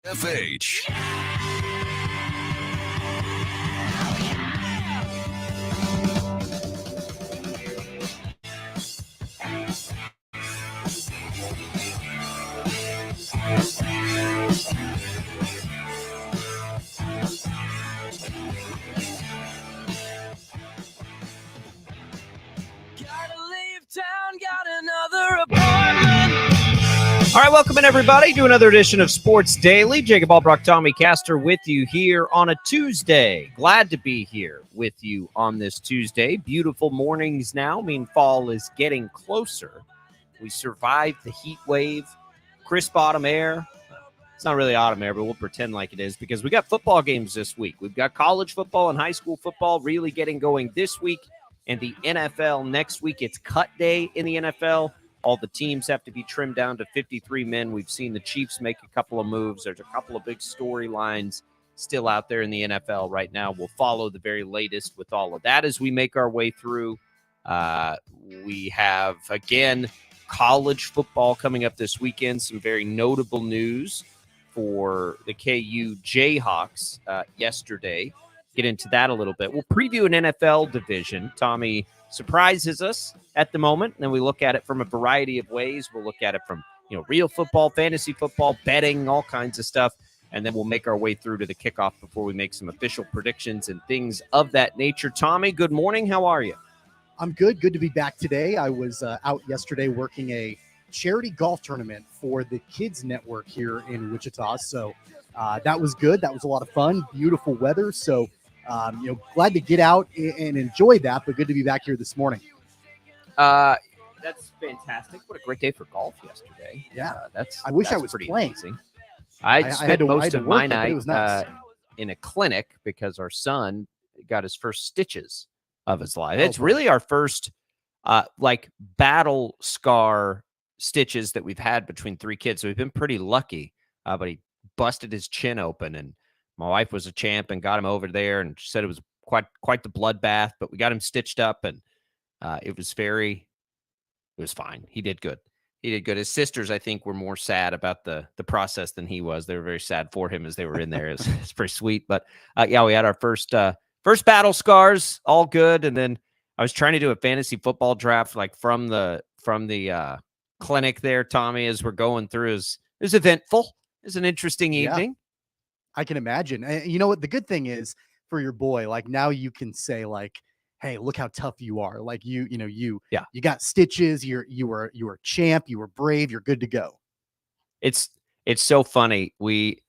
FH. All right, welcome in, everybody, to another edition of Sports Daily. Jacob Albrock, Tommy Castor with you here on a Tuesday. Glad to be here with you on this Tuesday. Beautiful mornings now. I mean, fall is getting closer. We survived the heat wave, crisp autumn air. It's not really autumn air, but we'll pretend like it is because we got football games this week. We've got college football and high school football really getting going this week, and the NFL next week. It's cut day in the NFL. All the teams have to be trimmed down to 53 men. We've seen the Chiefs make a couple of moves. There's a couple of big storylines still out there in the NFL right now. We'll follow the very latest with all of that as we make our way through. We have, again, college football coming up this weekend. Some very notable news for the KU Jayhawks yesterday. Get into that a little bit. We'll preview an NFL division. Tommy surprises us at the moment, and then we look at it from a variety of ways. We'll look at it from, real football, fantasy football, betting, all kinds of stuff, and then we'll make our way through to the kickoff before we make some official predictions and things of that nature. Tommy, good morning. How are you? I'm good. Good to be back today. I was out yesterday working a charity golf tournament for the Kids Network here in Wichita, so that was good. That was a lot of fun. Beautiful weather, so glad to get out and enjoy that, but good to be back here this morning. That's fantastic. What a great day for golf yesterday. Yeah. I wish I was pretty playing. amazing. I spent most of my night it was nice. in a clinic because our son got his first stitches of his life. Oh, It's boy. really our first battle scar stitches that we've had between three kids. So we've been pretty lucky, but he busted his chin open, and my wife was a champ and got him over there, and she said it was quite the bloodbath, but we got him stitched up, and it was fine. He did good. His sisters, I think, were more sad about the process than he was. They were very sad for him as they were in there. It's pretty sweet. But we had our first battle scars, all good. And then I was trying to do a fantasy football draft, like from the clinic there, Tommy, as we're going through. It was eventful. It was an interesting evening. I can imagine. And you know what? The good thing is for your boy, like now you can say like, hey, look how tough you are. Like you got stitches. You were a champ. You were brave. You're good to go. It's so funny. We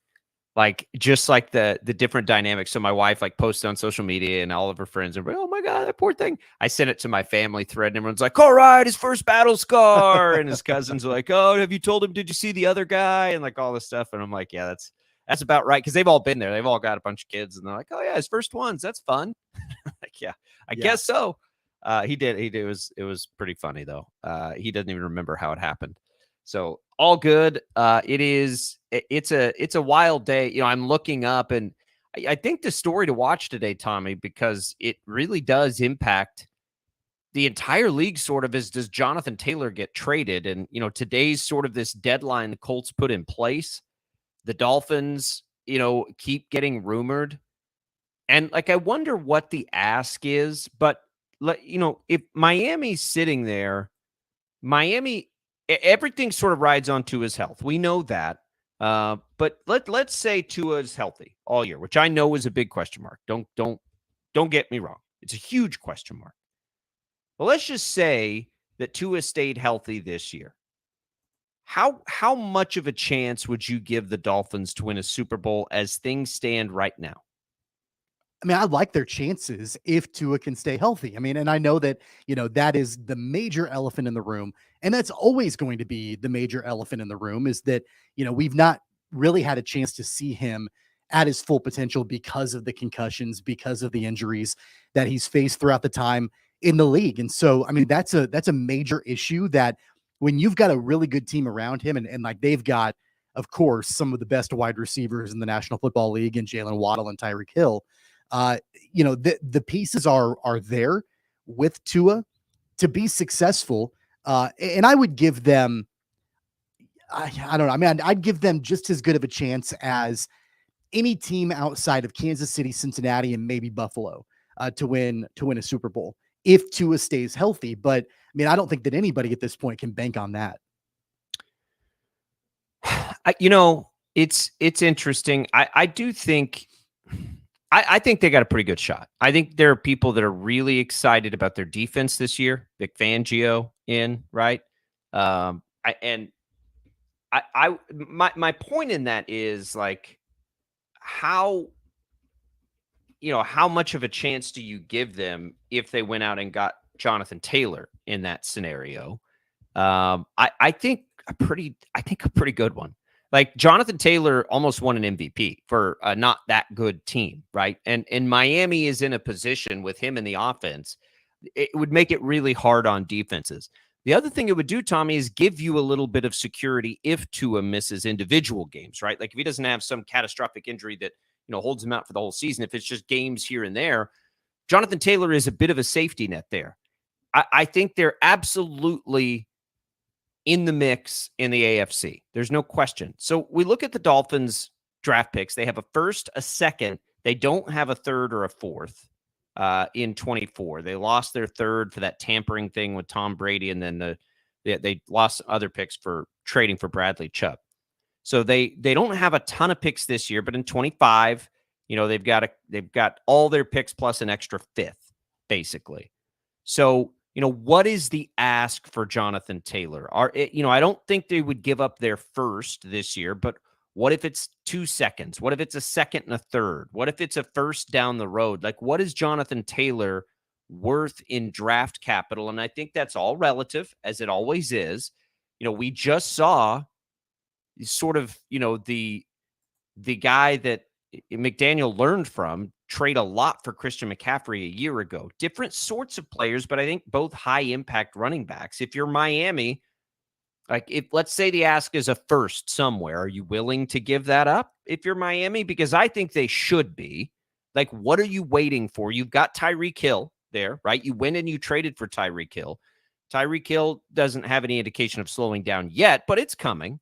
just like the different dynamics. So my wife posted on social media, and all of her friends are like, oh my God, that poor thing. I sent it to my family thread, and everyone's like, all right, his first battle scar. And his cousins are like, oh, have you told him? Did you see the other guy? And all this stuff. And I'm like, yeah, that's about right. Cause they've all been there. They've all got a bunch of kids, and they're like, oh yeah, his first ones. That's fun. I guess so. He did. It was pretty funny though. He doesn't even remember how it happened. So all good. It's a wild day. I'm looking up, and I think the story to watch today, Tommy, because it really does impact the entire league sort of, is does Jonathan Taylor get traded? And, today's sort of this deadline the Colts put in place. The Dolphins, keep getting rumored. And I wonder what the ask is, but if Miami's sitting there, everything sort of rides on Tua's health. We know that. But let's say Tua's healthy all year, which I know is a big question mark. Don't get me wrong. It's a huge question mark. But let's just say that Tua stayed healthy this year, how much of a chance would you give the Dolphins to win a Super Bowl as things stand right now? I mean, I like their chances if Tua can stay healthy. I mean, and I know that, that is the major elephant in the room. And that's always going to be the major elephant in the room is that, we've not really had a chance to see him at his full potential because of the concussions, because of the injuries that he's faced throughout the time in the league. And so, I mean, that's a major issue that when you've got a really good team around him and like they've got, of course, some of the best wide receivers in the National Football League and Jalen Waddle and Tyreek Hill, the pieces are there with Tua to be successful. And I would give them, I don't know. I mean, I'd give them just as good of a chance as any team outside of Kansas City, Cincinnati, and maybe Buffalo to win a Super Bowl if Tua stays healthy. But I mean, I don't think that anybody at this point can bank on that. It's interesting. I do think. I think they got a pretty good shot. I think there are people that are really excited about their defense this year. Vic Fangio in, right? My point in that is like how much of a chance do you give them if they went out and got Jonathan Taylor in that scenario? I think a pretty good one. Like Jonathan Taylor almost won an MVP for a not that good team, right? And Miami is in a position with him in the offense. It would make it really hard on defenses. The other thing it would do, Tommy, is give you a little bit of security if Tua misses individual games, right? Like if he doesn't have some catastrophic injury that holds him out for the whole season, if it's just games here and there, Jonathan Taylor is a bit of a safety net there. I think they're absolutely in the mix in the AFC. There's no question. So we look at the Dolphins draft picks. They have a first, a second. They don't have a third or a fourth in 24. They lost their third for that tampering thing with Tom Brady, and then they lost other picks for trading for Bradley Chubb. So they don't have a ton of picks this year, but in 25, they've got all their picks plus an extra fifth, basically. So what is the ask for Jonathan Taylor? I don't think they would give up their first this year, but what if it's 2 seconds? What if it's a second and a third? What if it's a first down the road? Like, what is Jonathan Taylor worth in draft capital? And I think that's all relative, as it always is. We just saw sort of, the guy that McDaniel learned from trade a lot for Christian McCaffrey a year ago. Different sorts of players, but I think both high impact running backs. If you're Miami, like if let's say the ask is a first somewhere, are you willing to give that up if you're Miami? Because I think they should be. Like, what are you waiting for? You've got Tyreek Hill there, right? You went and you traded for Tyreek Hill. Tyreek Hill doesn't have any indication of slowing down yet, but it's coming.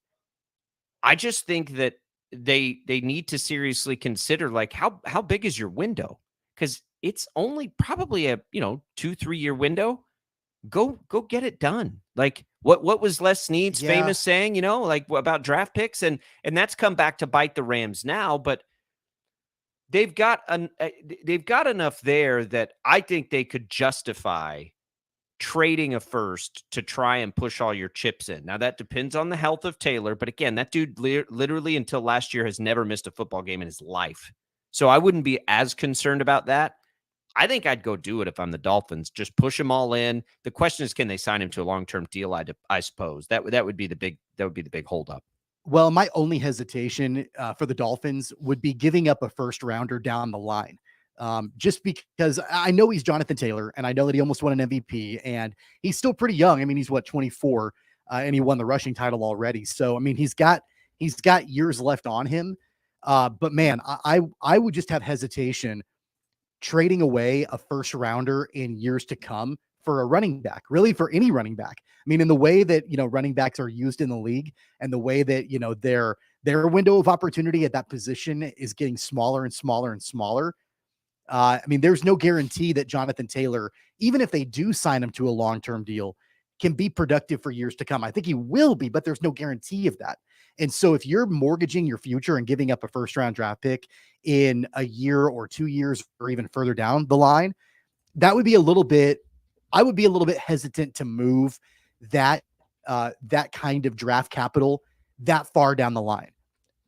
I just think that they need to seriously consider like how big is your window? Because it's only probably a 2-3 year window. Go get it done. Like what was Les Snead's famous saying, like about draft picks, and that's come back to bite the Rams now, but they've got enough there that I think they could justify trading a first to try and push all your chips in. Now that depends on the health of Taylor, but again, that dude literally until last year has never missed a football game in his life. So I wouldn't be as concerned about that. I think I'd go do it if I'm the Dolphins. Just push them all in. The question is, can they sign him to a long-term deal? I suppose that would be the big holdup. Well, my only hesitation for the Dolphins would be giving up a first rounder down the line. Just because I know he's Jonathan Taylor and I know that he almost won an MVP and he's still pretty young. I mean, he's 24 and he won the rushing title already. So, I mean, he's got years left on him. But man, I would just have hesitation trading away a first rounder in years to come for a running back, really for any running back. I mean, in the way that, running backs are used in the league and the way that, their window of opportunity at that position is getting smaller and smaller and smaller. I mean, there's no guarantee that Jonathan Taylor, even if they do sign him to a long-term deal, can be productive for years to come. I think he will be, but there's no guarantee of that. And so if you're mortgaging your future and giving up a first-round draft pick in a year or 2 years or even further down the line, that would be I would be a little bit hesitant to move that kind of draft capital that far down the line.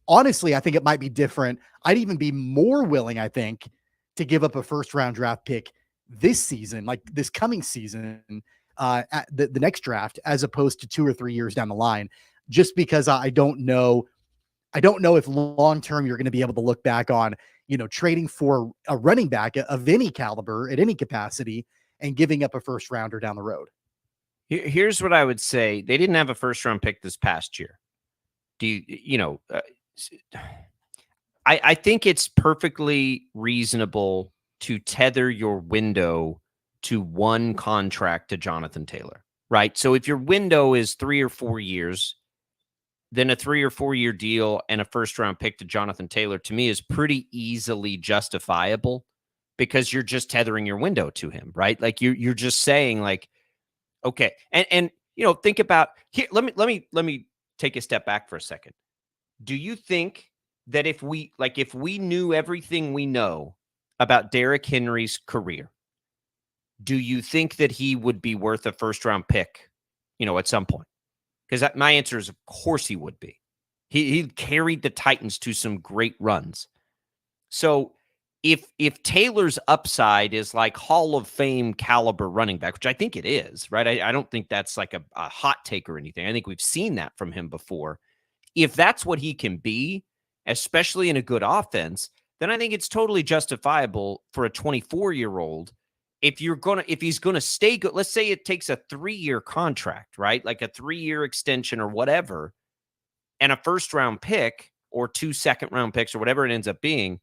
Honestly, I think it might be different. I'd even be more willing, I think, to give up a first round draft pick this season, like this coming season, at the next draft, as opposed to 2 or 3 years down the line, just because I don't know if long term you're going to be able to look back on, trading for a running back of any caliber at any capacity and giving up a first rounder down the road. Here's what I would say. They didn't have a first round pick this past year. I think it's perfectly reasonable to tether your window to one contract to Jonathan Taylor, right? So if your window is 3 or 4 years, then a 3 or 4 year deal and a first round pick to Jonathan Taylor, to me, is pretty easily justifiable, because you're just tethering your window to him, right? Like you're just saying, like, okay, and think about here. Let me take a step back for a second. Do you think that if we knew everything we know about Derrick Henry's career, do you think that he would be worth a first round pick, at some point? Because my answer is, of course he would be. He carried the Titans to some great runs. So if Taylor's upside is like Hall of Fame caliber running back, which I think it is, right? I don't think that's like a hot take or anything. I think we've seen that from him before. If that's what he can be, especially in a good offense, then I think it's totally justifiable for a 24-year-old. If he's gonna stay good, let's say it takes a 3-year contract, right? Like a 3-year extension or whatever, and a first round pick or 2 second-round picks or whatever it ends up being.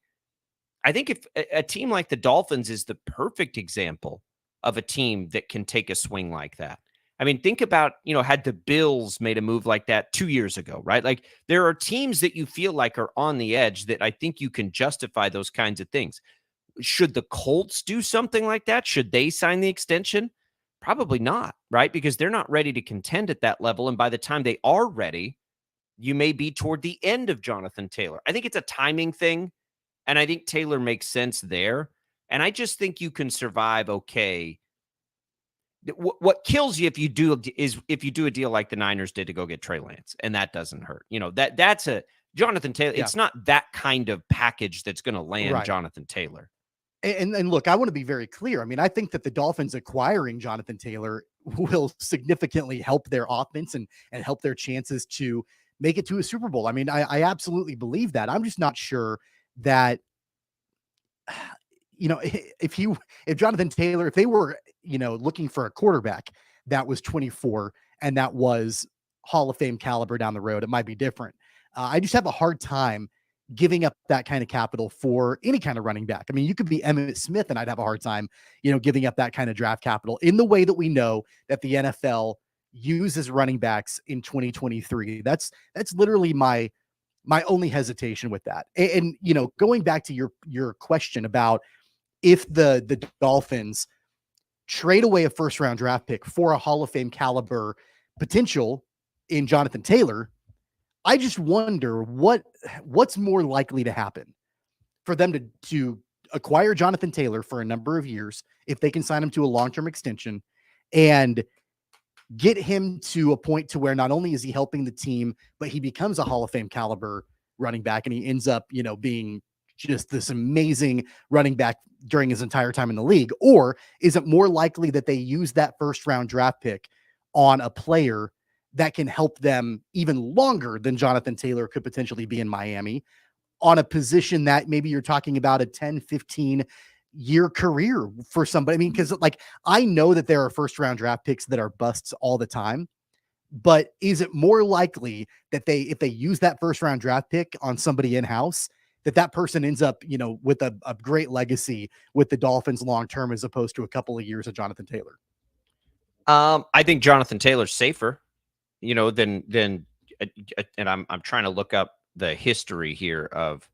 I think if a team like the Dolphins is the perfect example of a team that can take a swing like that. I mean, think about, had the Bills made a move like that 2 years ago, right? Like, there are teams that you feel like are on the edge that I think you can justify those kinds of things. Should the Colts do something like that? Should they sign the extension? Probably not, right? Because they're not ready to contend at that level. And by the time they are ready, you may be toward the end of Jonathan Taylor. I think it's a timing thing. And I think Taylor makes sense there. And I just think you can survive okay. What kills you if you do a deal like the Niners did to go get Trey Lance, and that doesn't hurt. That's a Jonathan Taylor. Yeah. It's not that kind of package that's going to land right. Jonathan Taylor. And look, I want to be very clear. I mean, I think that the Dolphins acquiring Jonathan Taylor will significantly help their offense and help their chances to make it to a Super Bowl. I mean, I absolutely believe that. I'm just not sure that, if Jonathan Taylor, if they were, looking for a quarterback that was 24 and that was Hall of Fame caliber down the road, it might be different. I just have a hard time giving up that kind of capital for any kind of running back. I mean, you could be Emmitt Smith and I'd have a hard time, giving up that kind of draft capital in the way that we know that the NFL uses running backs in 2023. That's literally my only hesitation with that. And going back to your question about if the Dolphins trade away a first round draft pick for a Hall of Fame caliber potential in Jonathan Taylor, I just wonder what's more likely to happen for them to acquire Jonathan Taylor for a number of years, if they can sign him to a long-term extension and get him to a point to where not only is he helping the team, but he becomes a Hall of Fame caliber running back and he ends up, being just this amazing running back during his entire time in the league? Or is it more likely that they use that first round draft pick on a player that can help them even longer than Jonathan Taylor could potentially be in Miami, on a position that maybe you're talking about a 10, 15 year career for somebody? I mean, because I know that there are first round draft picks that are busts all the time, but is it more likely that if they use that first round draft pick on somebody in-house, that person ends up, with a great legacy with the Dolphins long-term, as opposed to a couple of years of Jonathan Taylor? I think Jonathan Taylor's safer, than and I'm trying to look up the history here of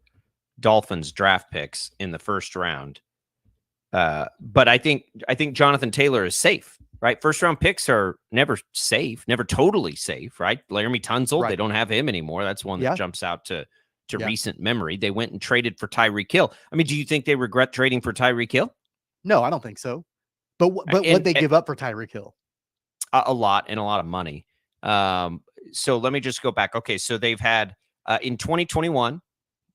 Dolphins draft picks in the first round. But I think Jonathan Taylor is safe, right? First round picks are never safe, never totally safe, right? Laramie Tunsil, right. They don't have him anymore. That's one that jumps out to recent memory. They went and traded for Tyreek Hill. I mean, do you think they regret trading for Tyreek Hill? No, I don't think so. But what they give up for Tyreek Hill? A lot, and a lot of money. So let me just go back. Okay, so they've had in 2021,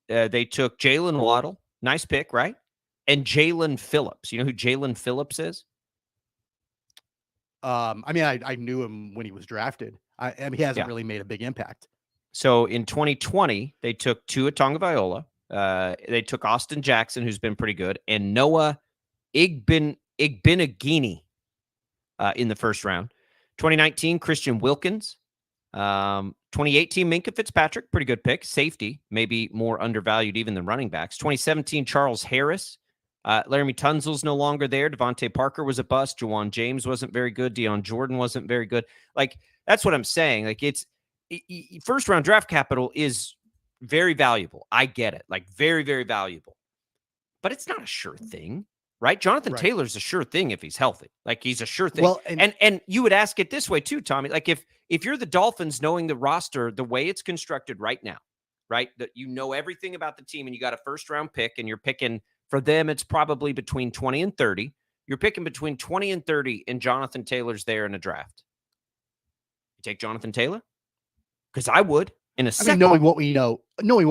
they took Jalen Waddle, nice pick, right? And Jalen Phillips. You know who Jalen Phillips is? I mean, I knew him when he was drafted. I mean, he hasn't really made a big impact. So in 2020, they took Tua Tagovailoa. They took Austin Jackson, who's been pretty good, and Noah Igbenogany in the first round. 2019, Christian Wilkins. 2018, Minkah Fitzpatrick, pretty good pick. Safety, maybe more undervalued even than running backs. 2017, Charles Harris. Laramie Tunsil's no longer there. Devontae Parker was a bust. Juwan James wasn't very good. Deion Jordan wasn't very good. Like, that's what I'm saying. Like, it's first round draft capital is very valuable. I get it. Like, very, very valuable. But it's not a sure thing, right? Jonathan Taylor's a sure thing if he's healthy. Like, he's a sure thing. Well, and you would ask it this way too, Tommy. Like, if you're the Dolphins, knowing the roster the way it's constructed right now, right? That you know everything about the team and you got a first round pick and you're picking. For them, it's probably between 20 and 30. You're picking between 20 and 30, and Jonathan Taylor's there in a draft. You take Jonathan Taylor? Because I would in a second. I mean, knowing what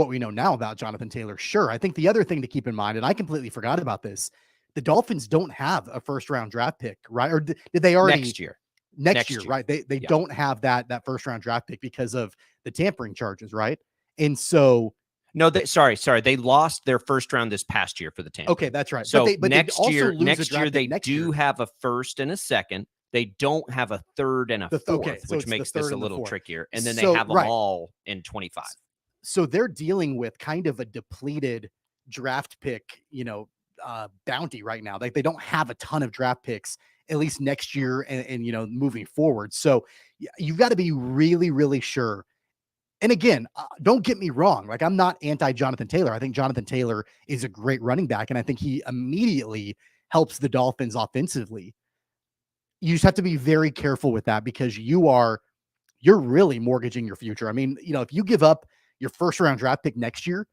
we know now about Jonathan Taylor, sure. I think the other thing to keep in mind, and I completely forgot about this, the Dolphins don't have a first-round draft pick, right? Or did they already next year? Next year, right? They don't have that first-round draft pick because of the tampering charges, right? And so. No, sorry. They lost their first round this past year for the Tampa. Okay, that's right. So but next year they do have a first and a second. They don't have a third and a fourth, which makes this a little trickier. And then they have them all in 25. So they're dealing with kind of a depleted draft pick, bounty right now. Like, they don't have a ton of draft picks, at least next year and moving forward. So you've got to be really, really sure. And again, don't get me wrong. Like, I'm not anti-Jonathan Taylor. I think Jonathan Taylor is a great running back, and I think he immediately helps the Dolphins offensively. You just have to be very careful with that because you're really mortgaging your future. I mean, if you give up your first-round draft pick next year,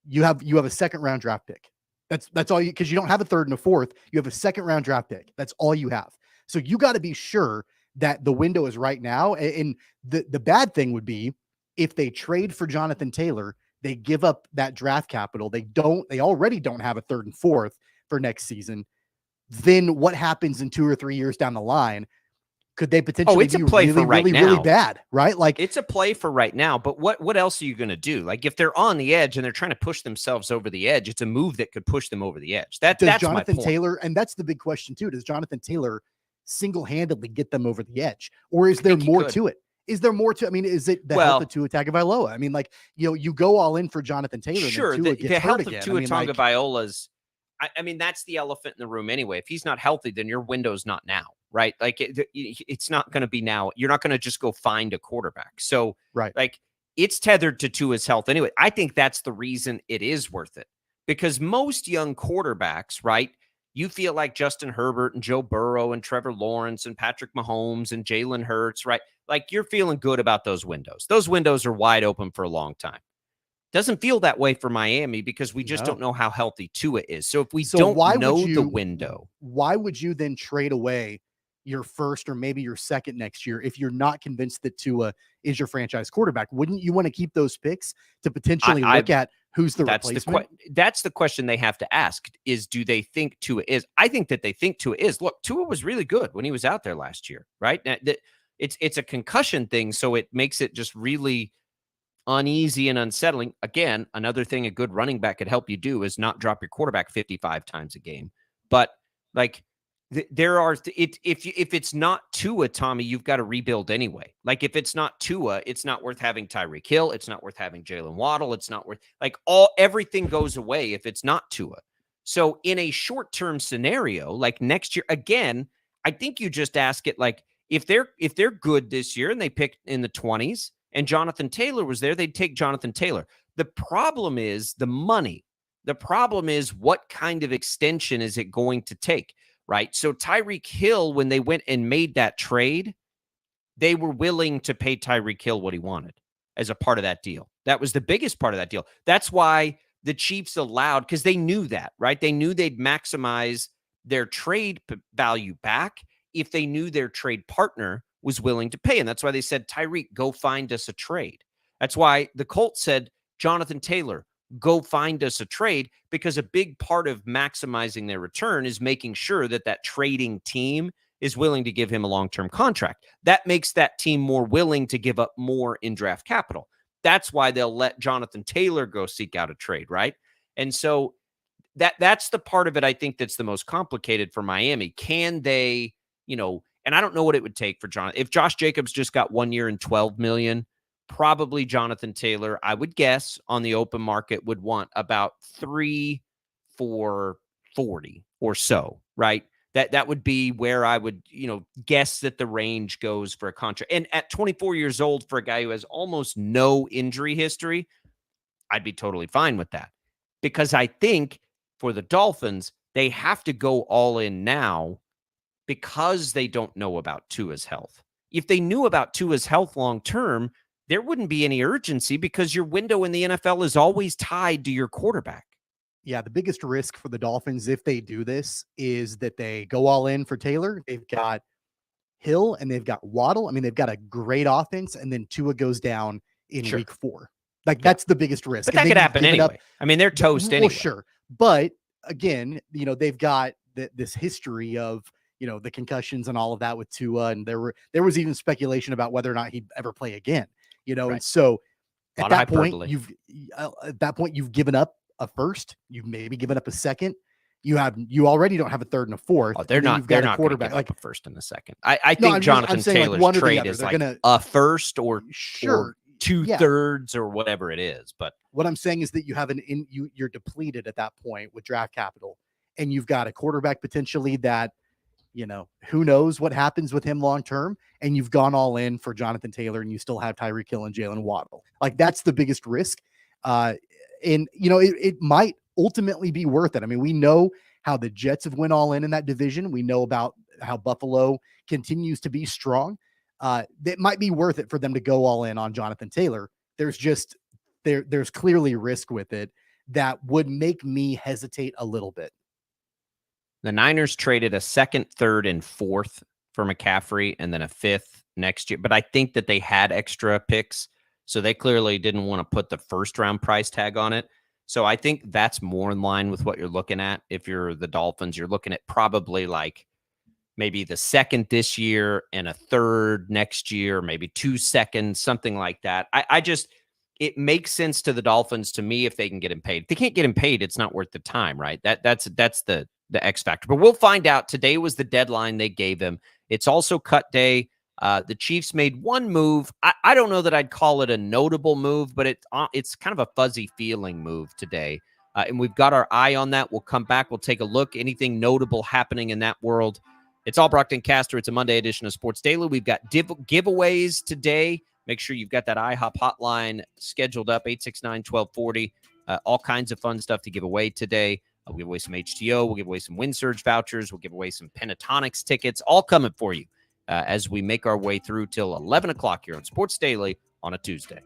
you have a second-round draft pick. That's all you, because you don't have a third and a fourth. You have a second-round draft pick. That's all you have. So you got to be sure that the window is right now. And the bad thing would be if they trade for Jonathan Taylor, they give up that draft capital. They already don't have a third and fourth for next season. Then what happens in 2 or 3 years down the line? Could they potentially it's a play really, for right really, now. really bad, right? Like, it's a play for right now, but what else are you going to do? Like, if they're on the edge and they're trying to push themselves over the edge, it's a move that could push them over the edge. That's Jonathan my point. Taylor, and that's the big question too. Does Jonathan Taylor single-handedly get them over the edge, or is there more to it? Is there more to? I mean, is it the health of Tua Tagovailoa? I mean, like, you go all in for Jonathan Taylor. Sure, and then Tua the health of again. Tua Tagovailoa's. I mean, that's the elephant in the room anyway. If he's not healthy, then your window's not now, right? Like, it's not going to be now. You're not going to just go find a quarterback. So, right, like, it's tethered to Tua's health anyway. I think that's the reason it is worth it, because most young quarterbacks, right? You feel like Justin Herbert and Joe Burrow and Trevor Lawrence and Patrick Mahomes and Jalen Hurts, right? Like, you're feeling good about those windows. Those windows are wide open for a long time. Doesn't feel that way for Miami because we just don't know how healthy Tua is. So if we don't know the window, why would you then trade away your first or maybe your second next year if you're not convinced that Tua is your franchise quarterback? Wouldn't you want to keep those picks to potentially look at who's the replacement? That's the question they have to ask is, do they think Tua is? I think that they think Tua is. Look, Tua was really good when he was out there last year, right? It's a concussion thing, so it makes it just really uneasy and unsettling. Again, another thing a good running back could help you do is not drop your quarterback 55 times a game. But like there are, if it's not Tua, Tommy, you've got to rebuild anyway. Like, if it's not Tua, it's not worth having Tyreek Hill. It's not worth having Jalen Waddle. It's not worth, like, everything goes away if it's not Tua. So in a short-term scenario, like next year, again, I think you just ask it, like, if they're good this year and they picked in the 20s and Jonathan Taylor was there, they'd take Jonathan Taylor. The problem is the money. The problem is, what kind of extension is it going to take, right? So Tyreek Hill, when they went and made that trade, they were willing to pay Tyreek Hill what he wanted as a part of that deal. That was the biggest part of that deal. That's why the Chiefs allowed, because they knew that, right? They knew they'd maximize their trade value back if they knew their trade partner was willing to pay. And that's why they said, Tyreek, go find us a trade. That's why the Colts said, Jonathan Taylor, go find us a trade, because a big part of maximizing their return is making sure that that trading team is willing to give him a long-term contract. That makes that team more willing to give up more in draft capital. That's why they'll let Jonathan Taylor go seek out a trade, right? And so that's the part of it, I think, that's the most complicated for Miami. Can they, and I don't know what it would take for John. If Josh Jacobs just got 1 year and $12 million, probably Jonathan Taylor, I would guess, on the open market would want about 3 for 40 or so, right? That would be where I would, guess that the range goes for a contract. And at 24 years old, for a guy who has almost no injury history, I'd be totally fine with that. Because I think for the Dolphins, they have to go all in now because they don't know about Tua's health. If they knew about Tua's health long term, there wouldn't be any urgency, because your window in the NFL is always tied to your quarterback. Yeah, the biggest risk for the Dolphins, if they do this, is that they go all in for Taylor. They've got Hill and they've got Waddle. I mean, they've got a great offense, and then Tua goes down in week 4. Like, that's the biggest risk. But that could happen anyway. I mean, they're toast anyway. Well, sure. But again, they've got this history of, the concussions and all of that with Tua. And there was even speculation about whether or not he'd ever play again, right. And so at that point, you've given up a first, you've maybe given up a second. You already don't have a third and a fourth. Oh, they're not quarterback like a first and a second. I think Jonathan Taylor's like trade is like a first or sure. 2/3 or whatever it is. But what I'm saying is that you have you're depleted at that point with draft capital, and you've got a quarterback potentially that, who knows what happens with him long term, and you've gone all in for Jonathan Taylor, and you still have Tyreek Hill and Jalen Waddle. Like, that's the biggest risk. And it might ultimately be worth it. I mean, we know how the Jets have went all in that division. We know about how Buffalo continues to be strong. It might be worth it for them to go all in on Jonathan Taylor. There's just there's clearly risk with it that would make me hesitate a little bit. The Niners traded a second, third, and fourth for McCaffrey, and then a fifth next year. But I think that they had extra picks, so they clearly didn't want to put the first round price tag on it. So I think that's more in line with what you're looking at. If you're the Dolphins, you're looking at probably like maybe the second this year and a third next year, maybe 2 seconds, something like that. It makes sense to the Dolphins to me if they can get him paid. If they can't get him paid, it's not worth the time, right? That's the X factor. But we'll find out. Today was the deadline they gave him. It's also cut day. The Chiefs made one move. I don't know that I'd call it a notable move, but it's kind of a fuzzy feeling move today. And we've got our eye on that. We'll come back. We'll take a look. Anything notable happening in that world. It's all Brockton Caster. It's a Monday edition of Sports Daily. We've got giveaways today. Make sure you've got that IHOP hotline scheduled up, 869-1240. All kinds of fun stuff to give away today. We'll give away some HTO. We'll give away some WindSurge vouchers. We'll give away some Pentatonics tickets. All coming for you as we make our way through till 11 o'clock here on Sports Daily on a Tuesday.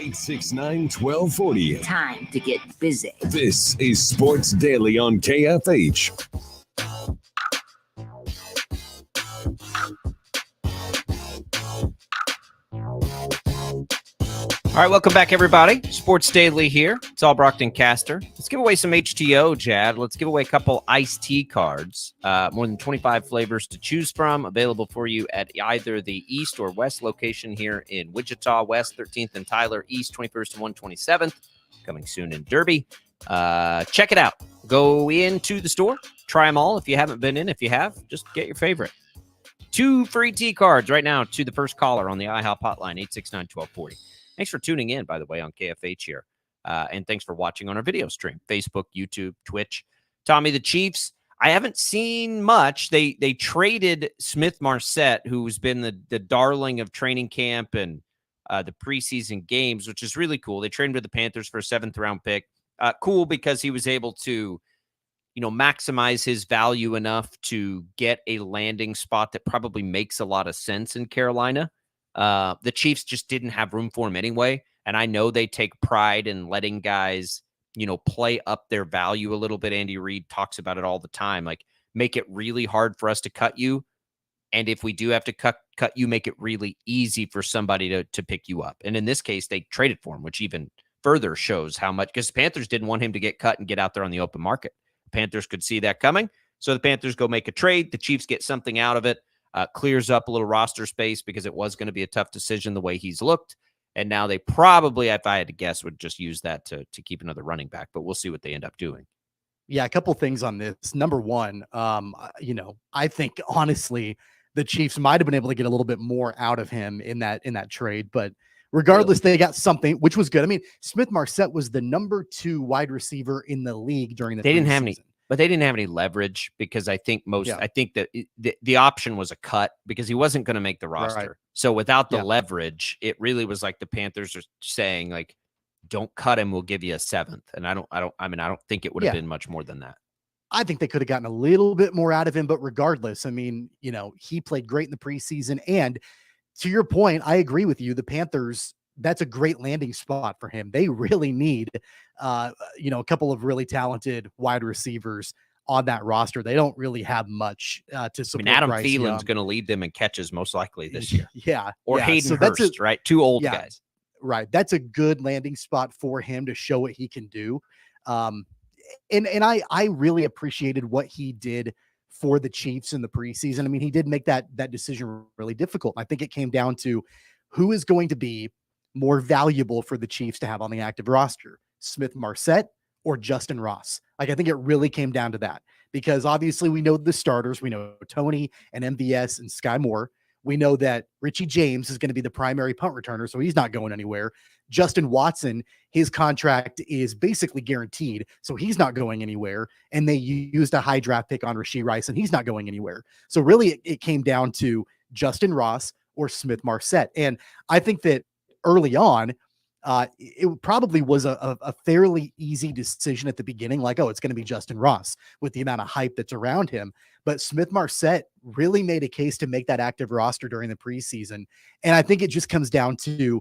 869-1240. Time to get busy. This is Sports Daily on KFH. All right, welcome back, everybody. Sports Daily here. It's all Brockton Caster. Let's give away some HTO, Jad. Let's give away a couple iced tea cards. More than 25 flavors to choose from, available for you at either the East or West location here in Wichita, West 13th and Tyler, East 21st and 127th. Coming soon in Derby. Check it out. Go into the store. Try them all if you haven't been in. If you have, just get your favorite. 2 free tea cards right now to the first caller on the IHOP hotline, 869-1240. Thanks for tuning in, by the way, on KFH here. And thanks for watching on our video stream, Facebook, YouTube, Twitch. Tommy, the Chiefs, I haven't seen much. They traded Smith-Marset, who's been the darling of training camp and the preseason games, which is really cool. They traded with the Panthers for a 7th-round pick. Cool because he was able to, maximize his value enough to get a landing spot that probably makes a lot of sense in Carolina. The Chiefs just didn't have room for him anyway. And I know they take pride in letting guys, play up their value a little bit. Andy Reid talks about it all the time. Like, make it really hard for us to cut you. And if we do have to cut you, make it really easy for somebody to pick you up. And in this case, they traded for him, which even further shows how much, because the Panthers didn't want him to get cut and get out there on the open market. The Panthers could see that coming. So the Panthers go make a trade. The Chiefs get something out of it, clears up a little roster space because it was going to be a tough decision the way he's looked. And now they probably, if I had to guess, would just use that to keep another running back. But we'll see what they end up doing. Yeah, a couple things on this. Number one, I think honestly, the Chiefs might have been able to get a little bit more out of him in that trade, but regardless, they got something, which was good. I mean, Smith-Marsette was the number 2 wide receiver in the league during the They didn't have season. but they didn't have any leverage because I think that the option was a cut because he wasn't going to make the roster. Right. So without the leverage, it really was like the Panthers are saying, like, don't cut him, we'll give you a 7th. And I don't think it would have been much more than that. I think they could have gotten a little bit more out of him, but regardless, I mean, he played great in the preseason. And to your point, I agree with you. The Panthers, that's a great landing spot for him. They really need, a couple of really talented wide receivers on that roster. They don't really have much to support. Adam Bryce Thielen's going to lead them in catches most likely this year. Or Hayden Hurst, right? 2 old guys. Right. That's a good landing spot for him to show what he can do. And I really appreciated what he did for the Chiefs in the preseason. I mean, he did make that decision really difficult. I think it came down to who is going to be more valuable for the Chiefs to have on the active roster, Smith-Marsette or Justin Ross. Like, I think it really came down to that because obviously we know the starters. We know Tony and MVS and Sky Moore. We know that Richie James is going to be the primary punt returner, so he's not going anywhere. Justin Watson, his contract is basically guaranteed, so he's not going anywhere. And they used a high draft pick on Rashee Rice, and he's not going anywhere. So really, it came down to Justin Ross or Smith-Marsette. And I think that early on, it probably was a fairly easy decision at the beginning, like, oh, it's going to be Justin Ross with the amount of hype that's around him. But Smith-Marsette really made a case to make that active roster during the preseason. And I think it just comes down to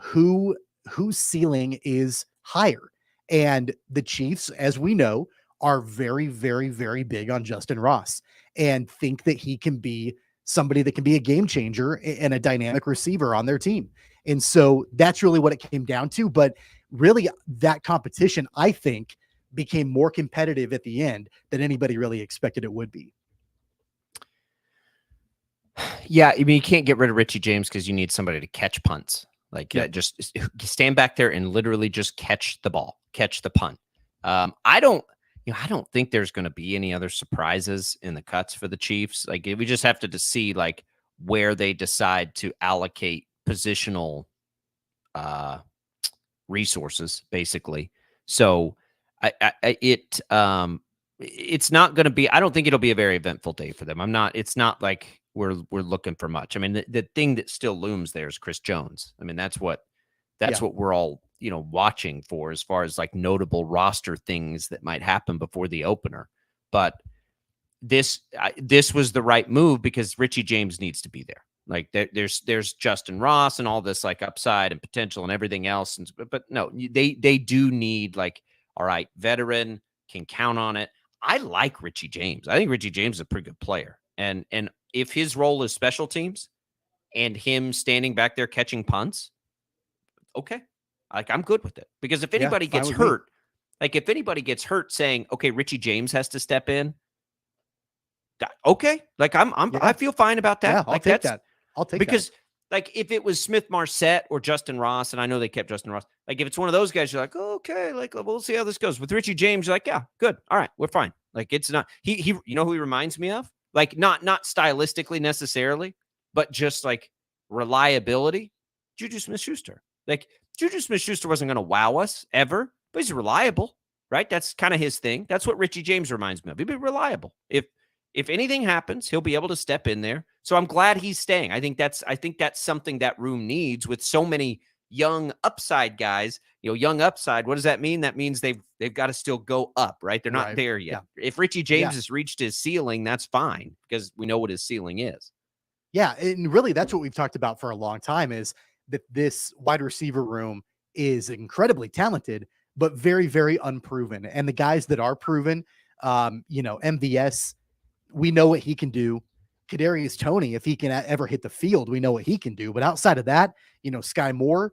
whose ceiling is higher. And the Chiefs, as we know, are very, very, very big on Justin Ross and think that he can be somebody that can be a game changer and a dynamic receiver on their team. And so that's really what it came down to. But really, that competition, I think, became more competitive at the end than anybody really expected it would be. Yeah, I mean, you can't get rid of Richie James because you need somebody to catch punts. Like, just stand back there and literally just catch the ball, catch the punt. I don't think there's going to be any other surprises in the cuts for the Chiefs. Like, we just have to see like where they decide to allocate positional resources, basically. So it's not going to be. I don't think it'll be a very eventful day for them. It's not like we're looking for much. I mean, the thing that still looms there is Chris Jones. I mean, that's what we're all, watching for as far as like notable roster things that might happen before the opener. But this was the right move because Richie James needs to be there. Like there's Justin Ross and all this like upside and potential and everything else. But no, they do need like, all right, veteran, can count on it. I like Richie James. I think Richie James is a pretty good player. And if his role is special teams and him standing back there catching punts, okay. Like, I'm good with it. Because if anybody gets hurt, if anybody gets hurt saying, okay, Richie James has to step in, okay. Like, I feel fine about that. Yeah, I'll take that. Because like if it was Smith-Marsette or Justin Ross, and I know they kept Justin Ross, like if it's one of those guys, you're like, oh, okay, like we'll see how this goes. With Richie James, you're like, yeah, good. All right, we're fine. Like, it's not he you know who he reminds me of? Like not stylistically necessarily, but just like reliability. Juju Smith-Schuster. Like Juju Smith-Schuster wasn't going to wow us ever, but he's reliable, right? That's kind of his thing. That's what Richie James reminds me of. He'd be reliable. If anything happens, he'll be able to step in there. So I'm glad he's staying. I think that's something that room needs with so many young upside guys. Young upside, what does that mean? That means they've got to still go up, right? They're not Right. there yet. Yeah. If Richie James Yeah. has reached his ceiling, that's fine because we know what his ceiling is. Yeah, and really that's what we've talked about for a long time is that this wide receiver room is incredibly talented, but very, very unproven. And the guys that are proven, MVS, we know what he can do. Kadarius Toney, if he can ever hit the field, we know what he can do. But outside of that, Sky Moore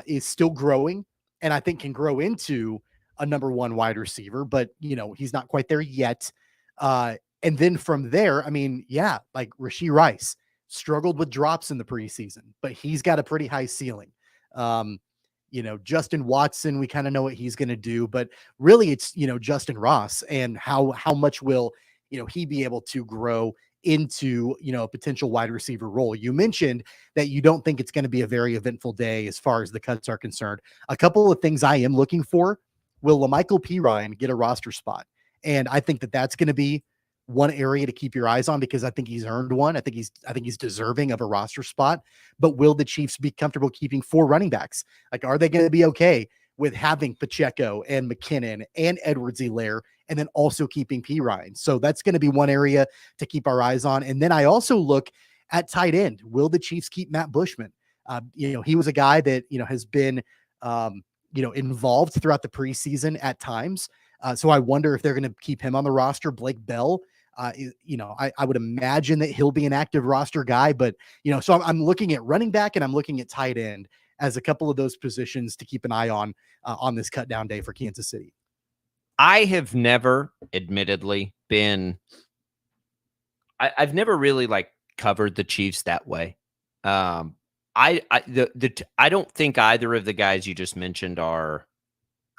is still growing, and I think can grow into a number one wide receiver. But he's not quite there yet. And then from there, I mean, yeah, like Rashee Rice struggled with drops in the preseason, but he's got a pretty high ceiling. Justin Watson, we kind of know what he's going to do, but really it's, Justin Ross and how much will, he be able to grow into, a potential wide receiver role. You mentioned that you don't think it's going to be a very eventful day as far as the cuts are concerned. A couple of things I am looking for. Will LaMichael Pirine get a roster spot? And I think that that's going to be one area to keep your eyes on because I think he's earned one. I think he's deserving of a roster spot. But will the Chiefs be comfortable keeping 4 running backs? Like, are they going to be okay with having Pacheco and McKinnon and Edwards-Helaire and then also keeping Pirine? So that's going to be one area to keep our eyes on. And then I also look at tight end. Will the Chiefs keep Matt Bushman? He was a guy that, has been, involved throughout the preseason at times. So I wonder if they're going to keep him on the roster. Blake Bell, I would imagine that he'll be an active roster guy, but so I'm looking at running back and I'm looking at tight end as a couple of those positions to keep an eye on this cut down day for Kansas City. I have never, admittedly, I've never really covered the Chiefs that way. I don't think either of the guys you just mentioned are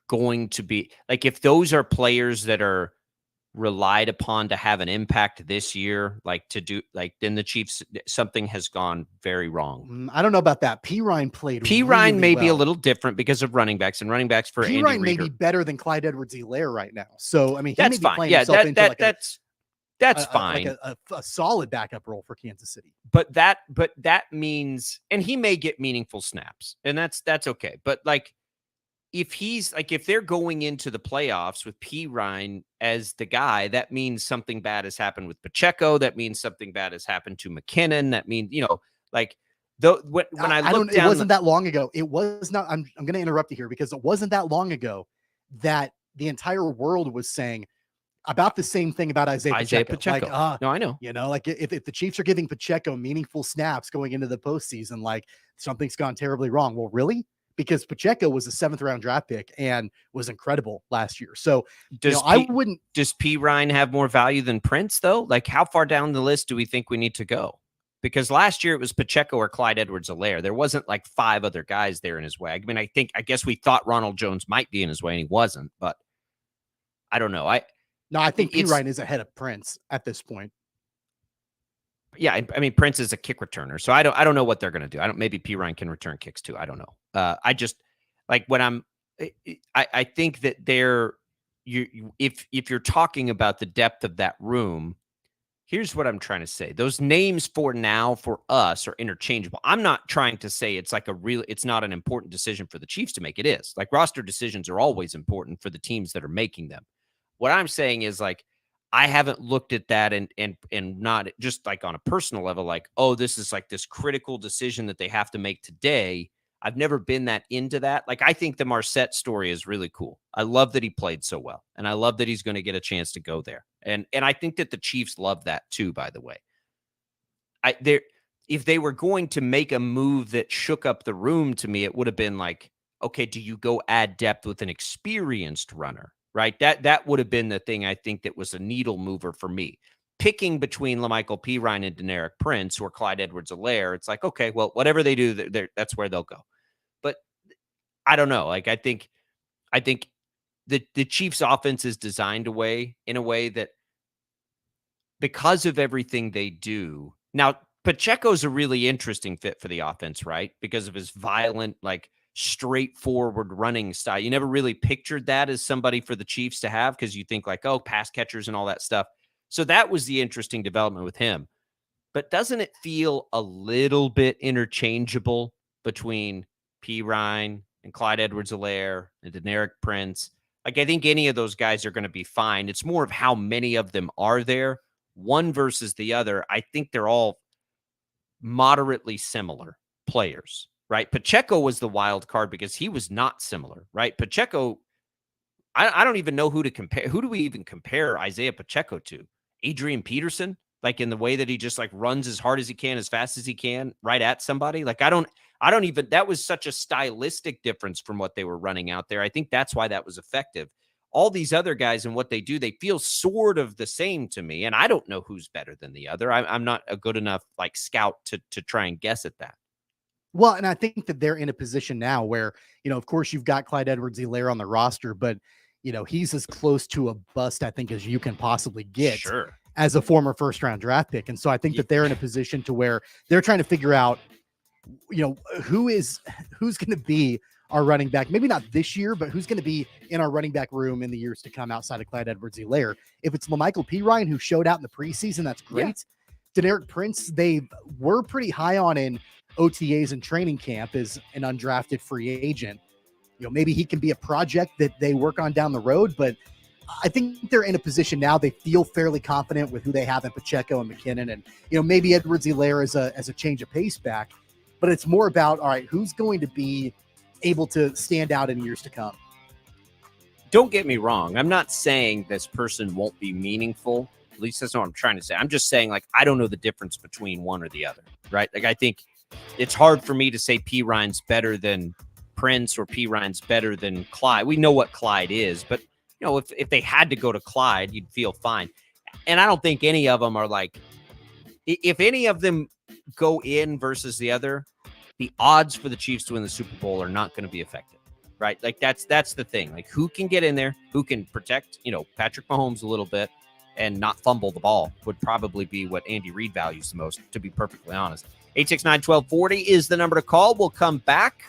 going to be if those are players that are relied upon to have an impact this year, then the Chiefs, something has gone very wrong. I don't know about that. Pirine played. Pirine really may be a well. little different because of running backs, and running backs for Andy Pirine may Reid be better than Clyde Edwards-Helaire right now. So I mean, he that's may be fine. playing Yeah, himself into that's fine. Like a solid backup role for Kansas City. But that means, and he may get meaningful snaps, and that's okay. But if they're going into the playoffs with Pirine as the guy, that means something bad has happened with Pacheco. That means something bad has happened to McKinnon. That means, when I look down, it wasn't that long ago. It was not, I'm going to interrupt you here because it wasn't that long ago that the entire world was saying about the same thing about Isaiah Pacheco. No, I know. If the Chiefs are giving Pacheco meaningful snaps going into the postseason, something's gone terribly wrong. Well, really? Because Pacheco was a 7th round draft pick and was incredible last year. So does Pirine have more value than Prince though? How far down the list do we think we need to go? Because last year it was Pacheco or Clyde Edwards-Helaire. There wasn't 5 other guys there in his way. I mean, I guess we thought Ronald Jones might be in his way and he wasn't, but I don't know. I think Pirine is ahead of Prince at this point. Yeah, I mean Prince is a kick returner, so I don't know what they're going to do. Maybe Pirine can return kicks too. I don't know. I just when I think that if you're talking about the depth of that room, here's what I'm trying to say. Those names for now for us are interchangeable. I'm not trying to say it's it's not an important decision for the Chiefs to make. It is. Roster decisions are always important for the teams that are making them. What I'm saying is I haven't looked at that and not just on a personal level, this is this critical decision that they have to make today. I've never been that into that. I think the Marset story is really cool. I love that he played so well, and I love that he's going to get a chance to go there. And I think that the Chiefs love that too, by the way. If they were going to make a move that shook up the room, to me, it would have been okay, do you go add depth with an experienced runner? Right. That would have been the thing I think that was a needle mover for me. Picking between LaMichael Pirine and Deneric Prince or Clyde Edwards-Helaire, it's okay, well, whatever they do, that's where they'll go. But I don't know. I think the Chiefs offense is designed in a way that because of everything they do. Now, Pacheco's a really interesting fit for the offense, right? Because of his violent, straightforward running style. You never really pictured that as somebody for the Chiefs to have because you think pass catchers and all that stuff. So that was the interesting development with him. But doesn't it feel a little bit interchangeable between P. Ryan and Clyde Edwards-Helaire and Deneric Prince. Like, I think any of those guys are going to be fine. It's more of how many of them are there, one versus the other. I think they're all moderately similar players, right? Pacheco was the wild card because he was not similar, right? Pacheco, I don't even know who to compare. Who do we even compare Isaiah Pacheco to? Adrian Peterson? Like, in the way that he just like runs as hard as he can, as fast as he can, right at somebody. Like, I don't even, that was such a stylistic difference from what they were running out there. I think that's why that was effective. All these other guys and what they do, they feel sort of the same to me. And I don't know who's better than the other. I'm not a good enough like scout to try and guess at that. Well, and I think that they're in a position now where, of course, you've got Clyde Edwards-Helaire on the roster, but, he's as close to a bust, I think, as you can possibly get. Sure. As a former first-round draft pick. And so I think that they're in a position to where they're trying to figure out, who's going to be our running back, maybe not this year, but who's going to be in our running back room in the years to come outside of Clyde Edwards-Helaire. If it's Lamichael Pirine, who showed out in the preseason, that's great. Yeah. Deneric Prince, they were pretty high on in OTAs and training camp as an undrafted free agent. Maybe he can be a project that they work on down the road, but I think they're in a position now. They feel fairly confident with who they have in Pacheco and McKinnon, and maybe Edwards-Helaire as a change of pace back. But it's more about, all right, who's going to be able to stand out in years to come. Don't get me wrong. I'm not saying this person won't be meaningful. At least that's not what I'm trying to say. I'm just saying, like, I don't know the difference between one or the other, right? Like, I think it's hard for me to say P. Ryan's better than Prince or P. Ryan's better than Clyde. We know what Clyde is, but if they had to go to Clyde, you'd feel fine. And I don't think any of them are like, if any of them go in versus the other, the odds for the Chiefs to win the Super Bowl are not going to be effective, right? Like, that's the thing. Like, who can get in there, who can protect, Patrick Mahomes a little bit and not fumble the ball would probably be what Andy Reid values the most, to be perfectly honest. 869-1240 is the number to call. We'll come back.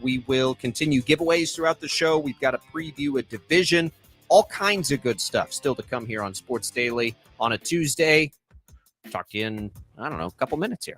We will continue giveaways throughout the show. We've got a preview, a division, all kinds of good stuff still to come here on Sports Daily on a Tuesday. Talk to you in, a couple minutes here.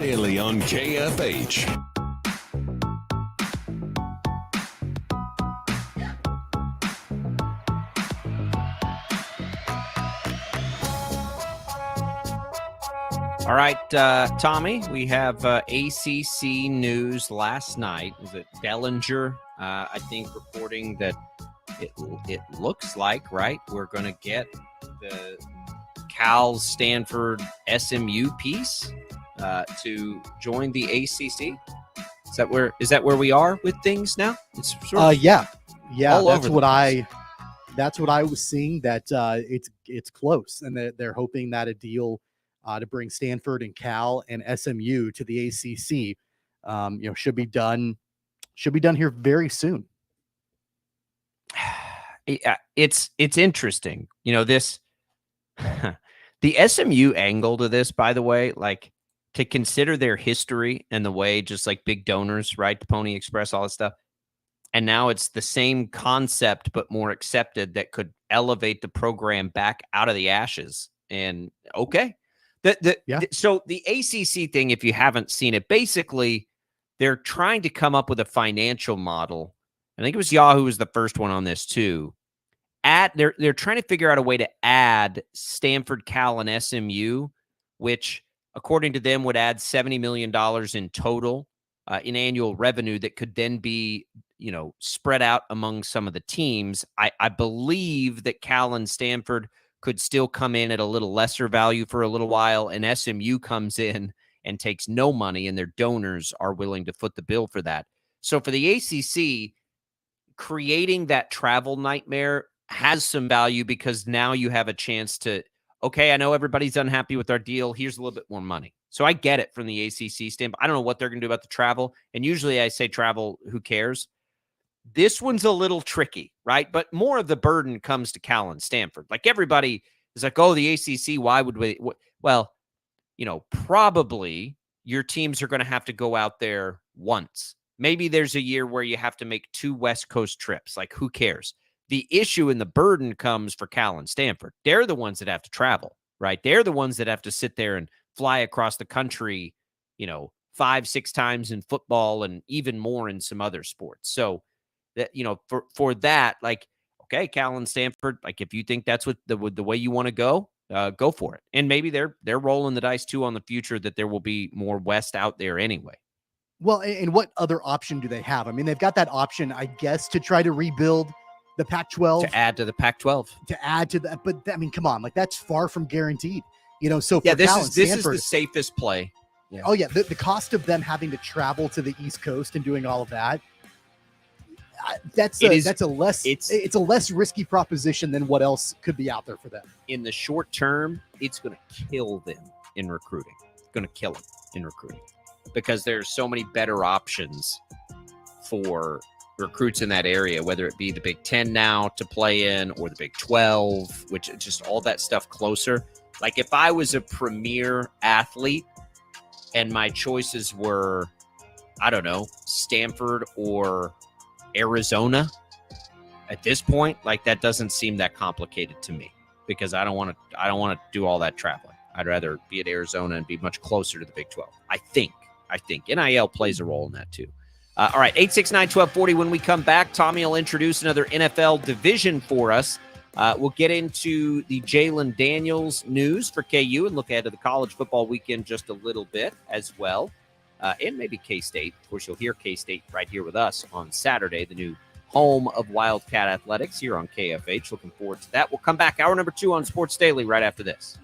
Daily on KFH. All right, Tommy, we have ACC news last night. Was it Bellinger, I think, reporting that it looks like, right, we're going to get the Cal, Stanford, SMU piece to join the ACC? Is that where we are with things now? It's sort of yeah. all That's over what the place. that's what I was seeing. That it's close, and they're hoping that a deal to bring Stanford and Cal and SMU to the ACC, should be done here very soon. It's interesting, this the SMU angle to this, by the way, like, to consider their history and the way, just like big donors, right, the Pony Express, all that stuff, and now it's the same concept but more accepted that could elevate the program back out of the ashes. And okay, so the ACC thing, if you haven't seen it, basically they're trying to come up with a financial model. I think it was Yahoo was the first one on this too. They're trying to figure out a way to add Stanford, Cal, and SMU, which according to them would add $70 million in total in annual revenue that could then be, spread out among some of the teams. I believe that Cal and Stanford could still come in at a little lesser value for a little while, and SMU comes in and takes no money, and their donors are willing to foot the bill for that. So for the ACC, creating that travel nightmare has some value because now you have a chance to, okay, I know everybody's unhappy with our deal. Here's a little bit more money. So I get it from the ACC standpoint. I don't know what they're going to do about the travel. And usually I say travel, who cares? This one's a little tricky, right? But more of the burden comes to Cal and Stanford. Like, everybody is like, oh, the ACC, why would we? Well, probably your teams are going to have to go out there once. Maybe there's a year where you have to make 2 West Coast trips. Like, who cares? The issue and the burden comes for Cal and Stanford. They're the ones that have to travel, right? They're the ones that have to sit there and fly across the country, 5-6 times in football and even more in some other sports. So that, for that, like, okay, Cal and Stanford, like, if you think that's what the way you want to go for it. And maybe they're rolling the dice too on the future that there will be more West out there anyway. Well, and what other option do they have? I mean, they've got that option, I guess, to try to rebuild the Pac-12, to add to the Pac-12, to add to that. But I mean, come on, like, that's far from guaranteed. So for this Cal is and Stanford, this is the safest play. Yeah. Oh yeah, the cost of them having to travel to the East Coast and doing all of that, it's a less risky proposition than what else could be out there for them. In the short term, it's going to kill them in recruiting. It's going to kill them in recruiting because there's so many better options for recruits in that area, whether it be the Big Ten now to play in or the Big 12, which is just all that stuff closer. Like, if I was a premier athlete and my choices were, I don't know, Stanford or Arizona, at this point, like, that doesn't seem that complicated to me because I don't want to do all that traveling. I'd rather be at Arizona and be much closer to the Big 12. I think NIL plays a role in that too. All right, 869-1240. When we come back, Tommy will introduce another NFL division for us. We'll get into the Jalen Daniels news for KU and look ahead to the college football weekend just a little bit as well. And maybe K-State. Of course, you'll hear K-State right here with us on Saturday, the new home of Wildcat Athletics here on KFH. Looking forward to that. We'll come back hour number 2 on Sports Daily right after this.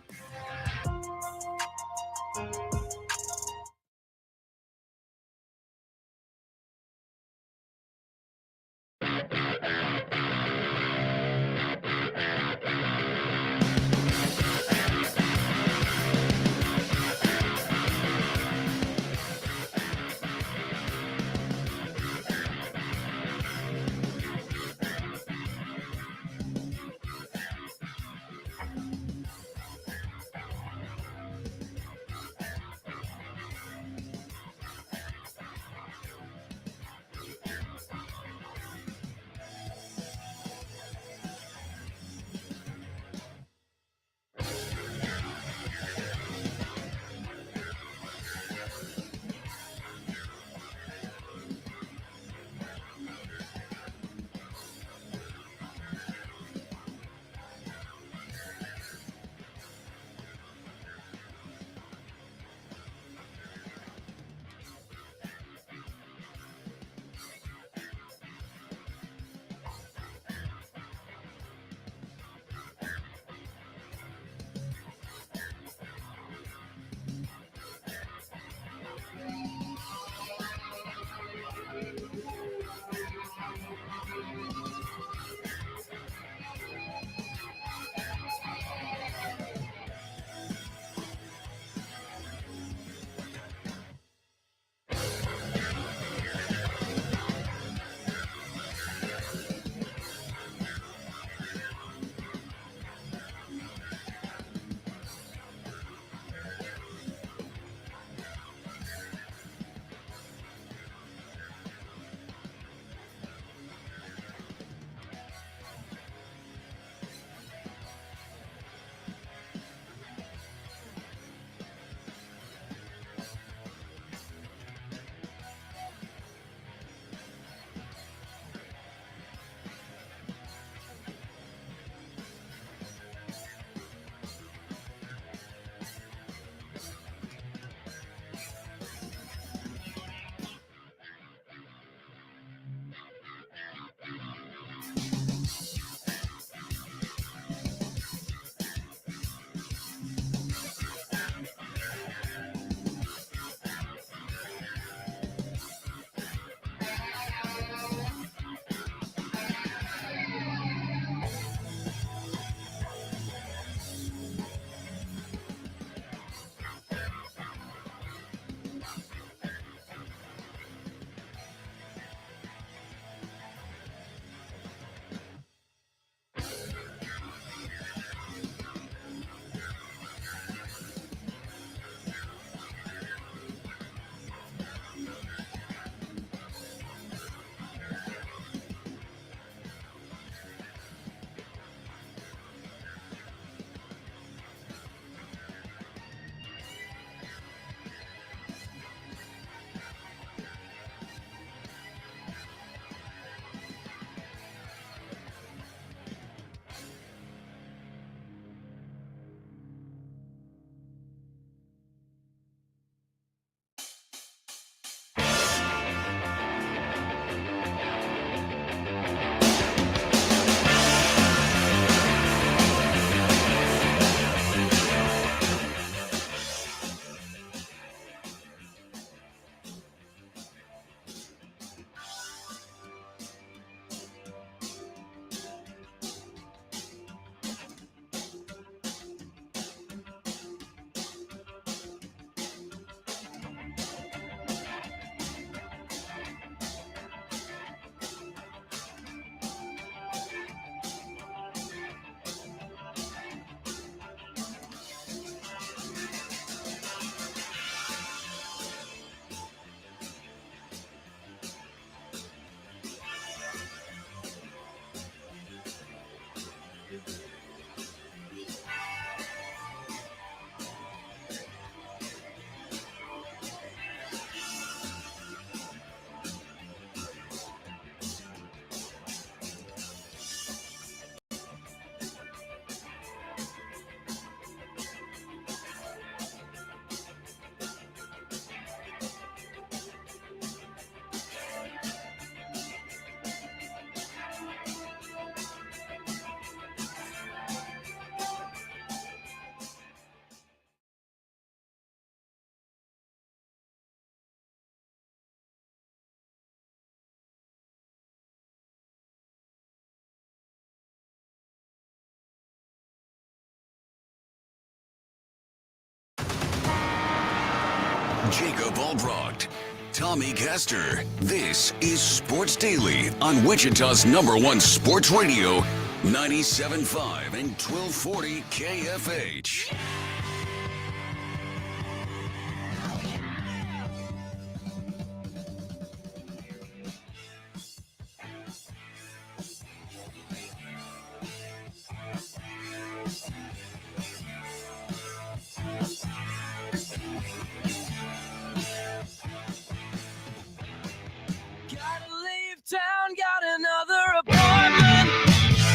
Jacob Albrocht, Tommy Castor. This is Sports Daily on Wichita's #1 sports radio, 97.5 and 1240 KFH.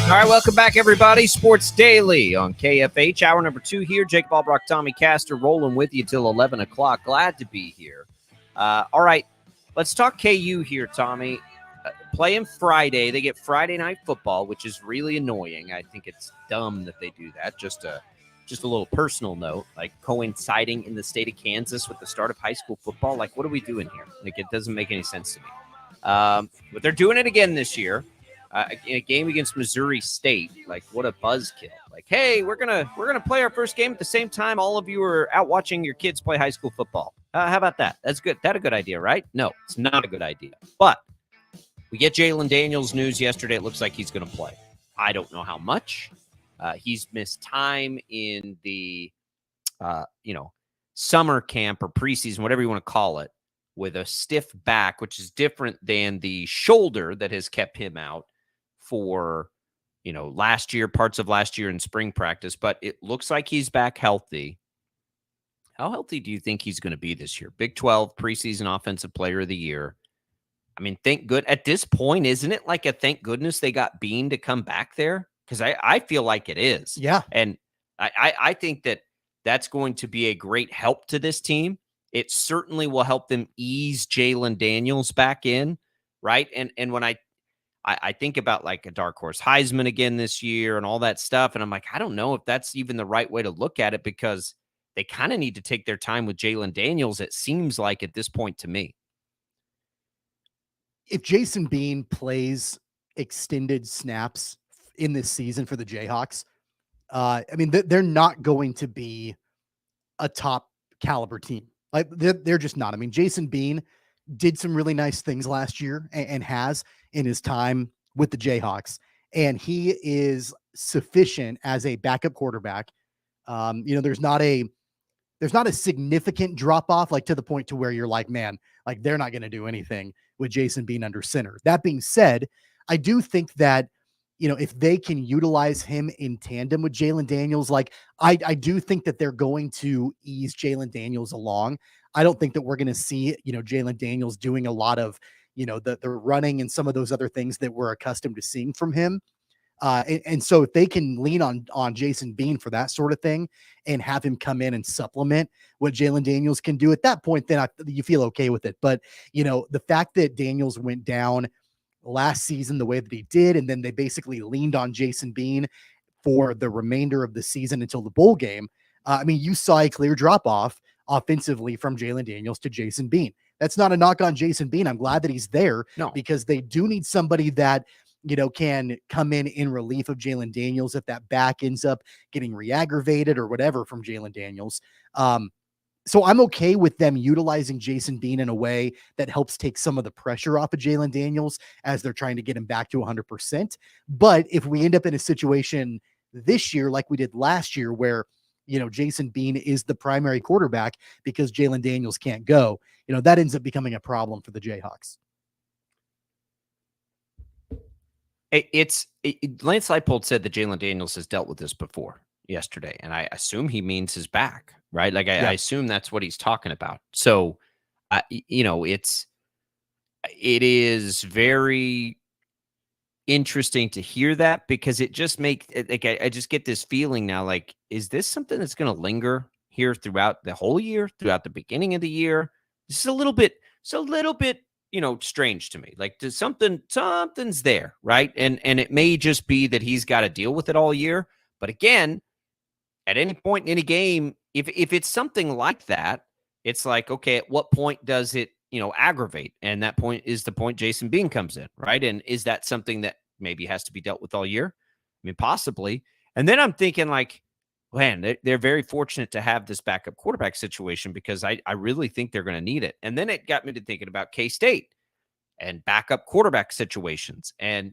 All right, welcome back, everybody. Sports Daily on KFH. Hour number 2 here. Jake Albrocht, Tommy Castor, rolling with you till 11 o'clock. Glad to be here. All right, let's talk KU here, Tommy. Playing Friday. They get Friday night football, which is really annoying. I think it's dumb that they do that. Just a little personal note, like coinciding in the state of Kansas with the start of high school football. Like, what are we doing here? Like, it doesn't make any sense to me. But they're doing it again this year. In a game against Missouri State, like what a buzzkill! Like, hey, we're gonna play our first game at the same time. All of you are out watching your kids play high school football. How about that? That's good. That a good idea, right? No, it's not a good idea. But we get Jalon Daniels news yesterday. It looks like he's going to play. I don't know how much. He's missed time in the summer camp or preseason, whatever you want to call it, with a stiff back, which is different than the shoulder that has kept him out for, last year, parts of last year in spring practice, but it looks like he's back healthy. How healthy do you think he's going to be this year? Big 12 preseason offensive player of the year. I mean, at this point, isn't it like a thank goodness they got Bean to come back there? Because I feel like it is. Yeah. And I think that's going to be a great help to this team. It certainly will help them ease Jalon Daniels back in, right? And when I think about like a dark horse Heisman again this year and all that stuff, and I'm like, I don't know if that's even the right way to look at it, because they kind of need to take their time with Jalon Daniels, it seems like at this point to me. If Jason Bean plays extended snaps in this season for the Jayhawks, they're not going to be a top caliber team. Like they're just not. I mean, Jason Bean did some really nice things last year and has in his time with the Jayhawks, and he is sufficient as a backup quarterback. There's not a significant drop off, like to the point to where you're like, man, like they're not going to do anything with Jason Bean under center. That being said, I do think that, if they can utilize him in tandem with Jalon Daniels, like I do think that they're going to ease Jalon Daniels along. I don't think that we're going to see, Jalon Daniels doing a lot of, the running and some of those other things that we're accustomed to seeing from him. And so if they can lean on Jason Bean for that sort of thing and have him come in and supplement what Jalon Daniels can do at that point, then you feel okay with it. But, the fact that Daniels went down last season the way that he did, and then they basically leaned on Jason Bean for the remainder of the season until the bowl game. You saw a clear drop off offensively from Jalon Daniels to Jason Bean. That's not a knock on Jason Bean. I'm glad that he's there, because they do need somebody that, can come in relief of Jalon Daniels if that back ends up getting re-aggravated or whatever from Jalon Daniels. So I'm okay with them utilizing Jason Bean in a way that helps take some of the pressure off of Jalon Daniels as they're trying to get him back to 100%. But if we end up in a situation this year, like we did last year, where, Jason Bean is the primary quarterback because Jalon Daniels can't go, that ends up becoming a problem for the Jayhawks. Lance Leipold said that Jalon Daniels has dealt with this before yesterday, and I assume he means his back, right? Like I assume that's what he's talking about. So, it is very interesting to hear that, because it just makes like I just get this feeling now, like, is this something that's going to linger here throughout the whole year, throughout the beginning of the year? This is a little bit strange to me. Like, does something's there, right? And it may just be that he's got to deal with it all year. But again, at any point in any game, if it's something like that, it's like, okay, at what point does it, aggravate? And that point is the point Jason Bean comes in, right? And is that something that maybe has to be dealt with all year? I mean, possibly. And then I'm thinking like, man, they're very fortunate to have this backup quarterback situation because I really think they're going to need it. And then it got me to thinking about K-State and backup quarterback situations. And,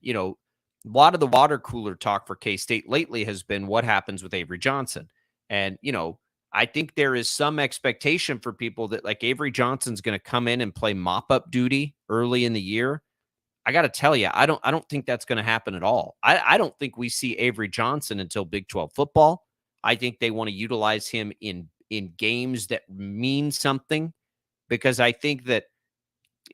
a lot of the water cooler talk for K-State lately has been what happens with Avery Johnson. And, I think there is some expectation for people that like Avery Johnson's going to come in and play mop-up duty early in the year. I got to tell you, I don't think that's going to happen at all. I don't think we see Avery Johnson until Big 12 football. I think they want to utilize him in games that mean something, because I think that,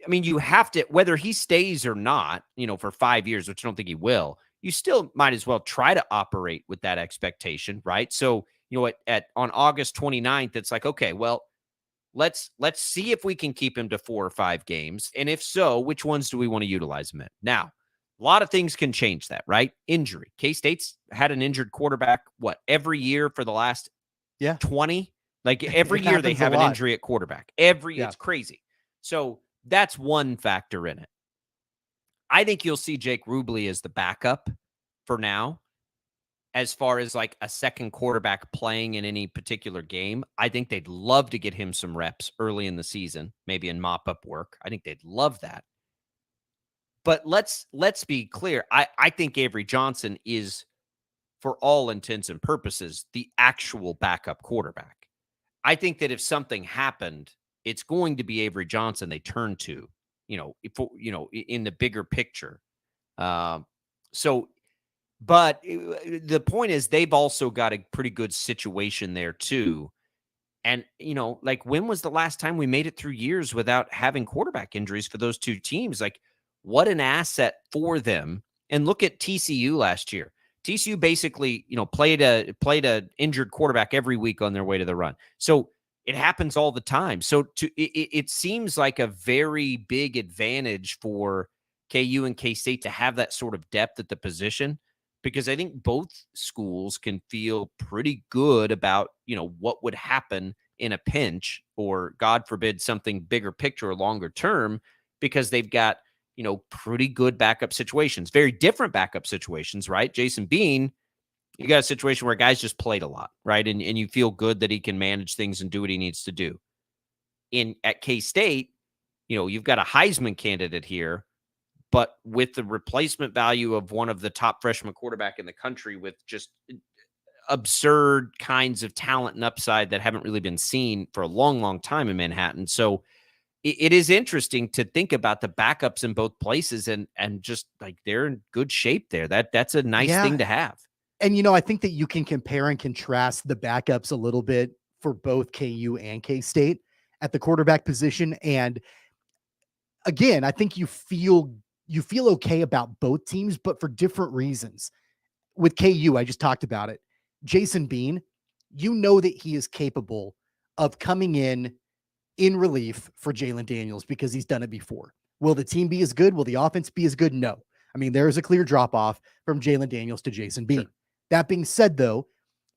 you have to, whether he stays or not, for 5 years, which I don't think he will, you still might as well try to operate with that expectation, right? So, on August 29th, it's like, okay, well, let's see if we can keep him to 4 or 5 games. And if so, which ones do we want to utilize him in? Now, a lot of things can change that, right? Injury. K-State's had an injured quarterback, every year for the last 20? Like every year they have an injury at quarterback. It's crazy. So that's one factor in it. I think you'll see Jake Rubley as the backup for now. As far as like a second quarterback playing in any particular game, I think they'd love to get him some reps early in the season, maybe in mop-up work. I think they'd love that. But let's be clear. I think Avery Johnson is, for all intents and purposes, the actual backup quarterback. I think that if something happened, it's going to be Avery Johnson they turn to, in the bigger picture. But the point is they've also got a pretty good situation there too. And, like, when was the last time we made it through years without having quarterback injuries for those two teams? Like, what an asset for them. And look at TCU last year. TCU basically, played a injured quarterback every week on their way to the run. So it happens all the time. So it seems like a very big advantage for KU and K-State to have that sort of depth at the position, because I think both schools can feel pretty good about, what would happen in a pinch, or God forbid something bigger picture or longer term, because they've got, pretty good backup situations, very different backup situations, right? Jason Bean, you got a situation where guys just played a lot, right? And you feel good that he can manage things and do what he needs to do. At K-State, you've got a Heisman candidate here, but with the replacement value of one of the top freshman quarterback in the country, with just absurd kinds of talent and upside that haven't really been seen for a long, long time in Manhattan. So it is interesting to think about the backups in both places, and just like they're in good shape there. That's a nice thing to have. And, I think that you can compare and contrast the backups a little bit for both KU and K-State at the quarterback position. And again, I think you feel okay about both teams, but for different reasons. With KU, I just talked about it. Jason Bean, that he is capable of coming in relief for Jalen Daniels because he's done it before. Will the team be as good? Will the offense be as good? No. There is a clear drop-off from Jalen Daniels to Jason Bean. Sure. That being said, though,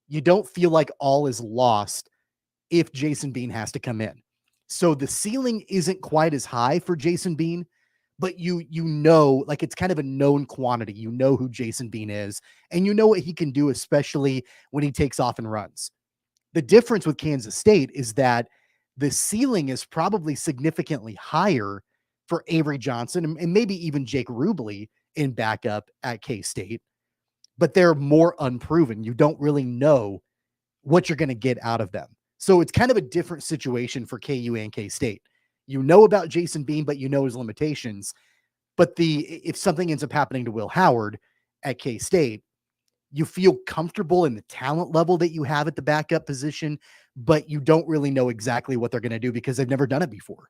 you don't feel like all is lost if Jason Bean has to come in. So the ceiling isn't quite as high for Jason Bean, but like it's kind of a known quantity. You know who Jason Bean is, and you know what he can do, especially when he takes off and runs. The difference with Kansas State is that the ceiling is probably significantly higher for Avery Johnson and maybe even Jake Rubley in backup at K-State, but they're more unproven. You don't really know what you're going to get out of them. So it's kind of a different situation for KU and K-State. You know about Jason Bean, but you know his limitations. But if something ends up happening to Will Howard at K-State, you feel comfortable in the talent level that you have at the backup position, but you don't really know exactly what they're going to do because they've never done it before.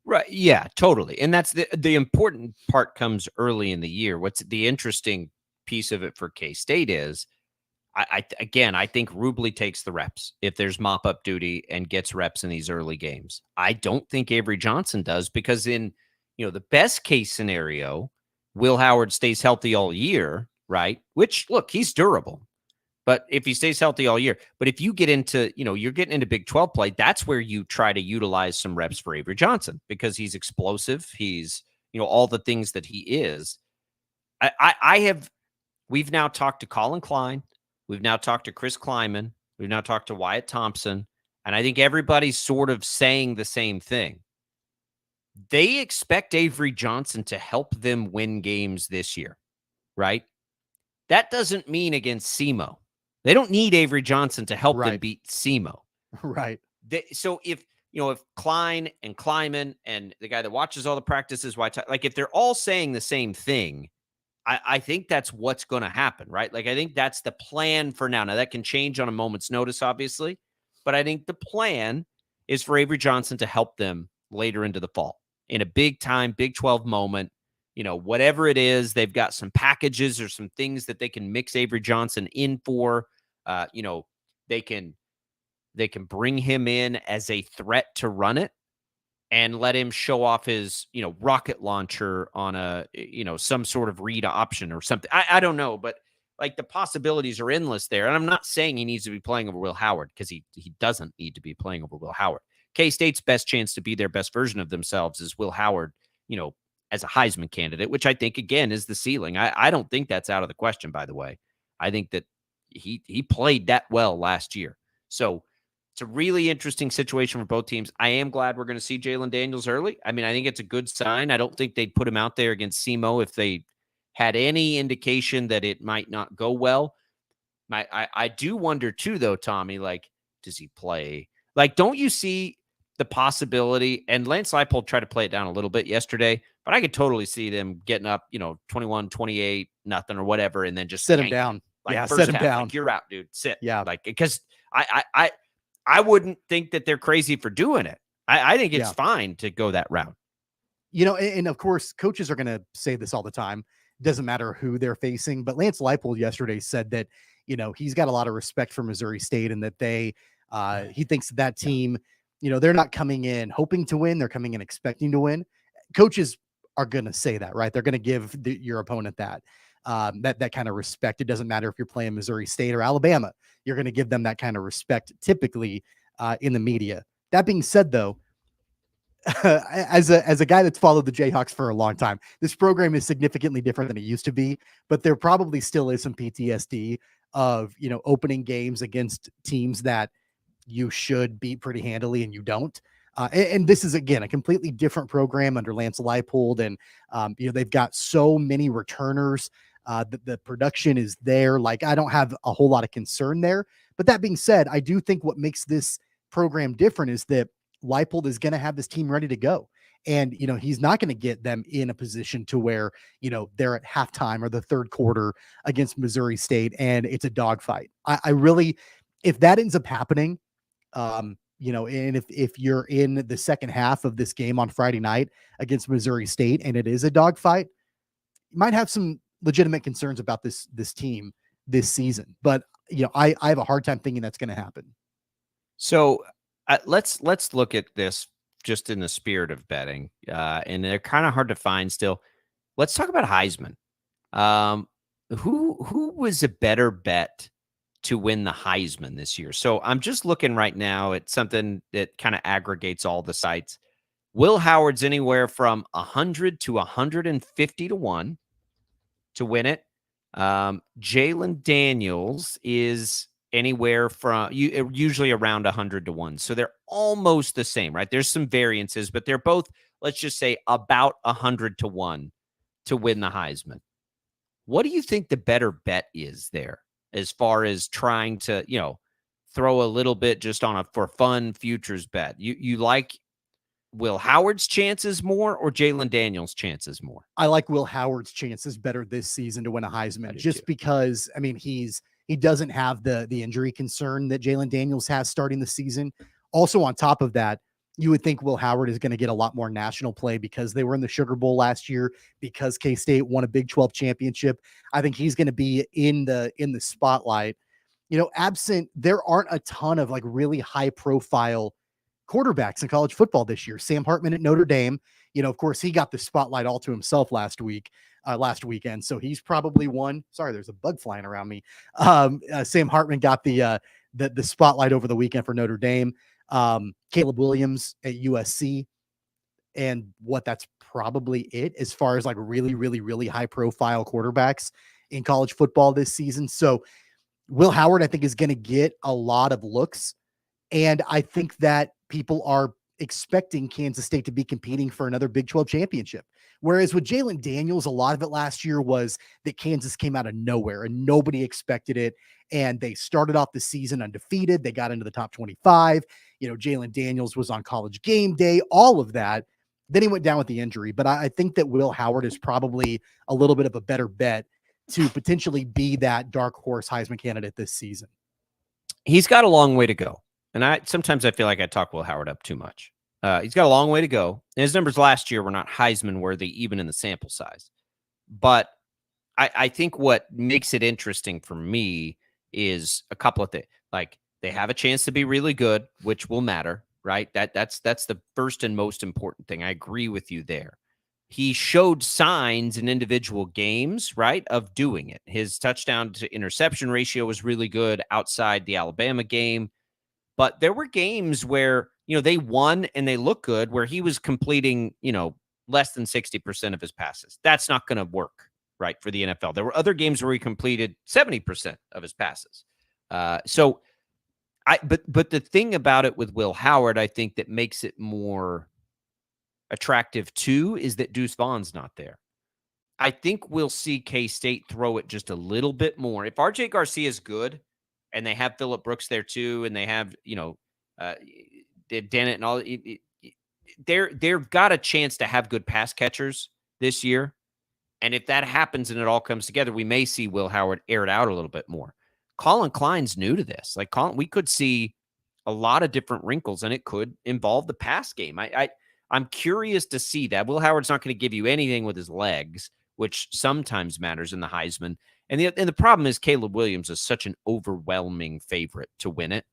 Right. Yeah, totally. And that's the important part comes early in the year. What's the interesting piece of it for K-State is, I think Rubley takes the reps if there's mop-up duty and gets reps in these early games. I don't think Avery Johnson does, because in, the best case scenario, Will Howard stays healthy all year, right? Which, look, he's durable. But if he stays healthy all year, but if you get into, you're getting into Big 12 play, that's where you try to utilize some reps for Avery Johnson, because he's explosive. He's, all the things that he is. We've now talked to Colin Klein. We've now talked to Chris Kleiman. We've now talked to Wyatt Thompson. And I think everybody's sort of saying the same thing. They expect Avery Johnson to help them win games this year, right? That doesn't mean against SEMO. They don't need Avery Johnson to help them beat SEMO. Right. So if Klein and Kleiman and the guy that watches all the practices, like if they're all saying the same thing, I think that's what's going to happen, right? Like I think that's the plan for now. Now that can change on a moment's notice, obviously, but I think the plan is for Avery Johnson to help them later into the fall in a big time, Big 12 moment. Whatever it is, they've got some packages or some things that they can mix Avery Johnson in for. They can bring him in as a threat to run it and let him show off his, rocket launcher on a, some sort of read option or something. I don't know, but like the possibilities are endless there. And I'm not saying he needs to be playing over Will Howard because he doesn't need to be playing over Will Howard. K-State's best chance to be their best version of themselves is Will Howard, as a Heisman candidate, which I think, again, is the ceiling. I don't think that's out of the question, by the way. I think that he played that well last year. So it's a really interesting situation for both teams. I am glad we're going to see Jalon Daniels early. I mean, I think it's a good sign. I don't think they'd put him out there against SEMO if they had any indication that it might not go well. I do wonder, too, though, Tommy, like, does he play? Like, don't you see the possibility? And Lance Leipold tried to play it down a little bit yesterday, but I could totally see them getting up, 21, 28, nothing or whatever, and then just set him down. Like, set him half, down. Like, you're out, dude. Sit. Yeah. Like, because I wouldn't think that they're crazy for doing it. I think it's fine to go that route. And of course, coaches are going to say this all the time. Doesn't matter who they're facing. But Lance Leipold yesterday said that, he's got a lot of respect for Missouri State and that he thinks that team, they're not coming in hoping to win. They're coming in expecting to win. Coaches are going to say that, right? They're going to give your opponent that kind of respect. It doesn't matter if you're playing Missouri State or Alabama. You're going to give them that kind of respect typically in the media. That being said, though, as a guy that's followed the Jayhawks for a long time, this program is significantly different than it used to be, but there probably still is some PTSD of, opening games against teams that you should beat pretty handily and you don't. And this is, again, a completely different program under Lance Leipold. And, they've got so many returners. The production is there. Like, I don't have a whole lot of concern there. But that being said, I do think what makes this program different is that Leipold is going to have this team ready to go. And, he's not going to get them in a position to where, they're at halftime or the third quarter against Missouri State and it's a dogfight. I really, if that ends up happening, and if you're in the second half of this game on Friday night against Missouri State and it is a dogfight, you might have some legitimate concerns about this team this season. But, I have a hard time thinking that's going to happen. So let's look at this just in the spirit of betting, and they're kind of hard to find still. Let's talk about Heisman. Who was a better bet to win the Heisman this year? So I'm just looking right now at something that kind of aggregates all the sites. Will Howard's anywhere from 100 to 150 to 1 to win it. Jalon Daniels is anywhere from usually around 100 to 1. So they're almost the same, right? There's some variances, but they're both, let's just say, about 100 to 1 to win the Heisman. What do you think the better bet is there as far as trying to, throw a little bit just on a for fun futures bet? You like Will Howard's chances more or Jalon Daniels' chances more? I like Will Howard's chances better this season to win a Heisman, just because, I mean, he doesn't have the injury concern that Jalon Daniels has starting the season. Also, on top of that, you would think Will Howard is going to get a lot more national play because they were in the Sugar Bowl last year, because K-State won a Big 12 championship. I think he's going to be in the spotlight. Absent, there aren't a ton of like really high profile quarterbacks in college football this year. Sam Hartman at Notre Dame, of course, he got the spotlight all to himself last weekend. So he's probably one. Sorry, there's a bug flying around me. Sam Hartman got the spotlight over the weekend for Notre Dame. Caleb Williams at USC, and that's probably it as far as like really, really, really high profile quarterbacks in college football this season. So Will Howard, I think, is going to get a lot of looks. And I think that people are expecting Kansas State to be competing for another Big 12 championship. Whereas with Jalen Daniels, a lot of it last year was that Kansas came out of nowhere and nobody expected it. And they started off the season undefeated. They got into the top 25. Jalen Daniels was on College Game Day, all of that. Then he went down with the injury. But I think that Will Howard is probably a little bit of a better bet to potentially be that dark horse Heisman candidate this season. He's got a long way to go. And sometimes I feel like I talk Will Howard up too much. He's got a long way to go. And his numbers last year were not Heisman worthy, even in the sample size. But I think what makes it interesting for me is a couple of things. Like, they have a chance to be really good, which will matter, right? That's the first and most important thing. I agree with you there. He showed signs in individual games, right, of doing it. His touchdown to interception ratio was really good outside the Alabama game. But there were games where, they won and they look good, where he was completing, less than 60% of his passes. That's not going to work, right, for the NFL. There were other games where he completed 70% of his passes. But the thing about it with Will Howard, I think that makes it more attractive too, is that Deuce Vaughn's not there. I think we'll see K-State throw it just a little bit more. If RJ Garcia is good, and they have Phillip Brooks there too, and they have, Dennett and all, they're got a chance to have good pass catchers this year. And if that happens and it all comes together, we may see Will Howard air it out a little bit more. Colin Klein's new to this. Like, we could see a lot of different wrinkles, and it could involve the pass game. I'm curious to see that. Will Howard's not going to give you anything with his legs, which sometimes matters in the Heisman. And the problem is Caleb Williams is such an overwhelming favorite to win it.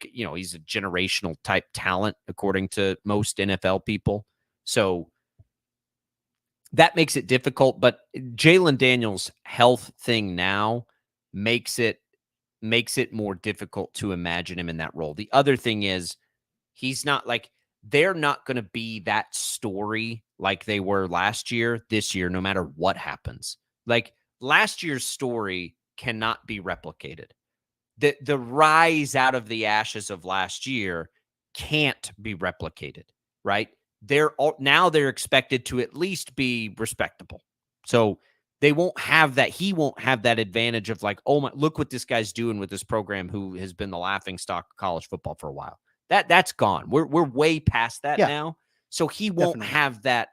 He's a generational type talent, according to most NFL people. So that makes it difficult. But Jalen Daniels' health thing now makes it more difficult to imagine him in that role. The other thing is, he's not like, they're not going to be that story like they were last year, this year, no matter what happens. Like, last year's story cannot be replicated. The rise out of the ashes of last year can't be replicated, right? Now they're expected to at least be respectable. So they won't have that. He won't have that advantage of like, oh my, look what this guy's doing with this program who has been the laughingstock of college football for a while. That's gone. We're way past that now. So he won't have that,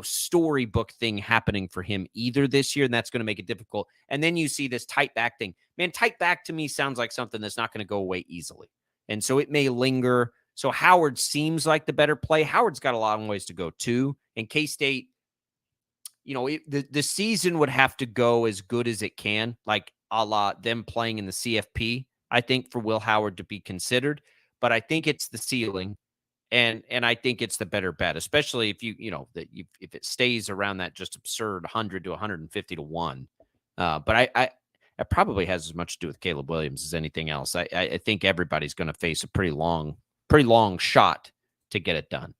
storybook thing happening for him either this year, and that's going to make it difficult. And then you see this tight back thing. Man, tight back to me sounds like something that's not going to go away easily. And so it may linger. So Howard seems like the better play. Howard's got a long ways to go too. And K-State, the season would have to go as good as it can, like a la them playing in the CFP, I think, for Will Howard to be considered. But I think it's the ceiling. And I think it's the better bet, especially if if it stays around that just absurd 100 to 150 to 1. But it probably has as much to do with Caleb Williams as anything else. I think everybody's going to face a pretty long shot to get it done.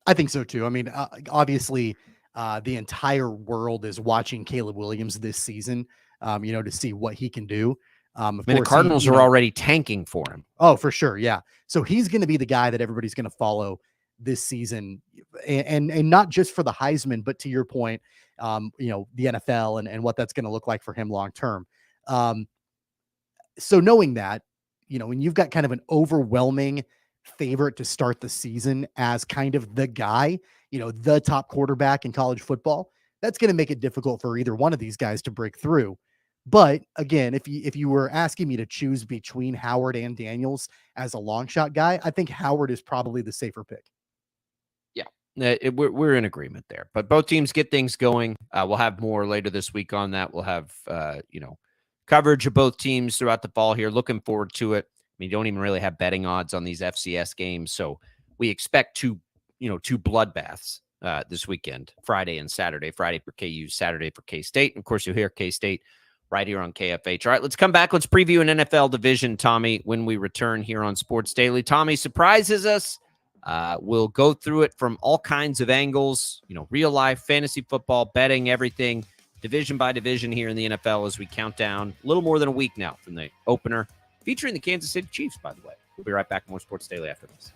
I think so too. I mean, obviously, the entire world is watching Caleb Williams this season, to see what he can do. Of course, the Cardinals are already tanking for him. Oh, for sure. Yeah. So he's going to be the guy that everybody's going to follow this season, and not just for the Heisman, but to your point, the NFL and what that's going to look like for him long term. So knowing that, when you've got kind of an overwhelming favorite to start the season as kind of the guy, the top quarterback in college football, that's going to make it difficult for either one of these guys to break through. But again, if you were asking me to choose between Howard and Daniels as a long shot guy, I think Howard is probably the safer pick. Yeah, we're in agreement there. But both teams get things going. We'll have more later this week on that. We'll have coverage of both teams throughout the fall here. Looking forward to it. I mean, you don't even really have betting odds on these FCS games, so we expect two bloodbaths this weekend, Friday and Saturday. Friday for KU, Saturday for K-State. And of course, you'll hear K-State right here on KFH. All right, let's come back. Let's preview an NFL division, Tommy, when we return here on Sports Daily. Tommy surprises us. We'll go through it from all kinds of angles, real life, fantasy football, betting, everything. division by division here in the NFL as we count down a little more than a week now from the opener, featuring the Kansas City Chiefs, by the way. We'll be right back. More Sports Daily after this.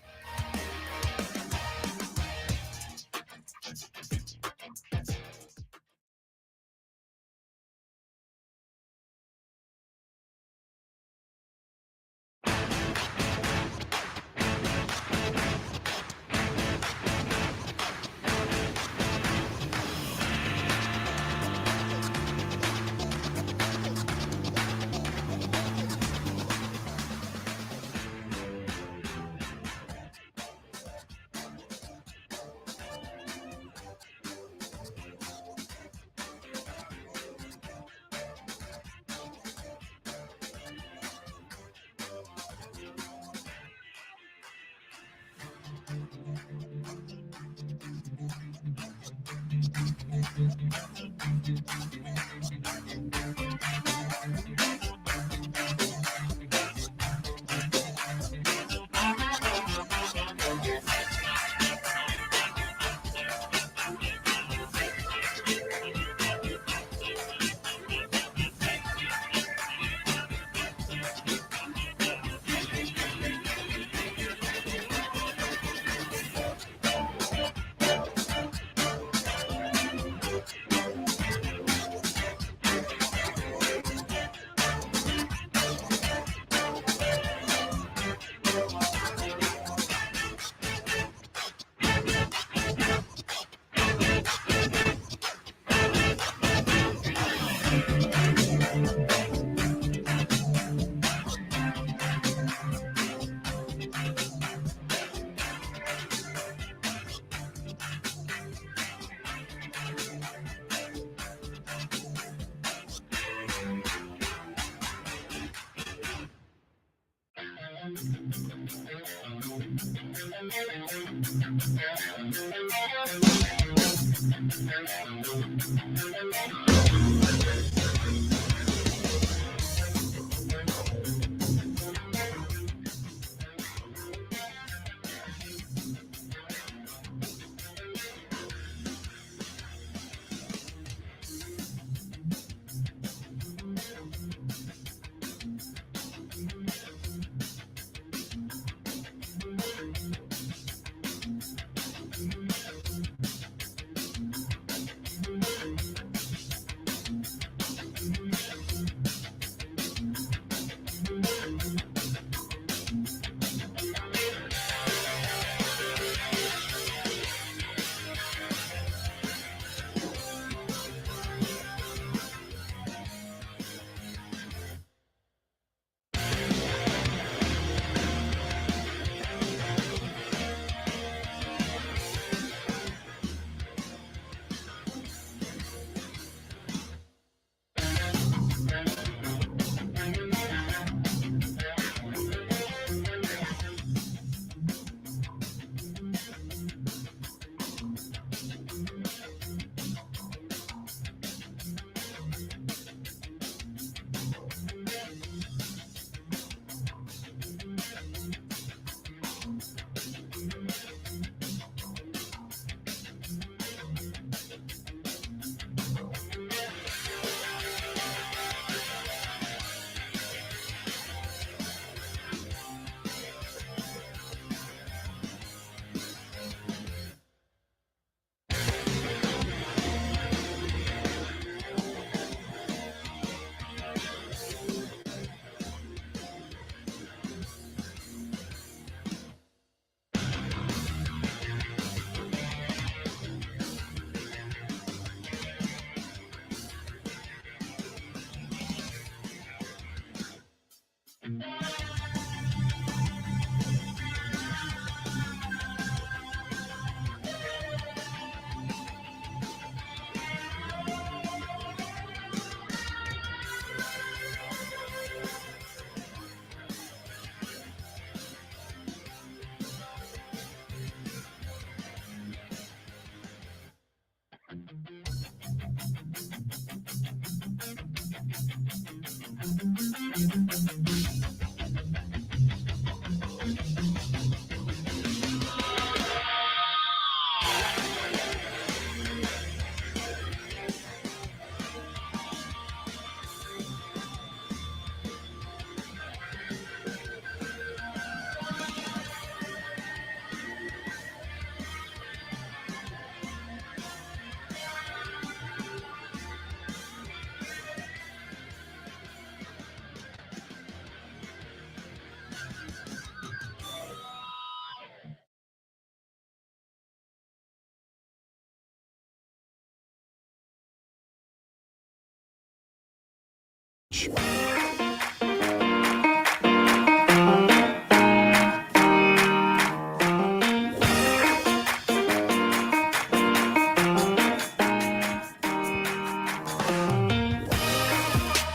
Edge.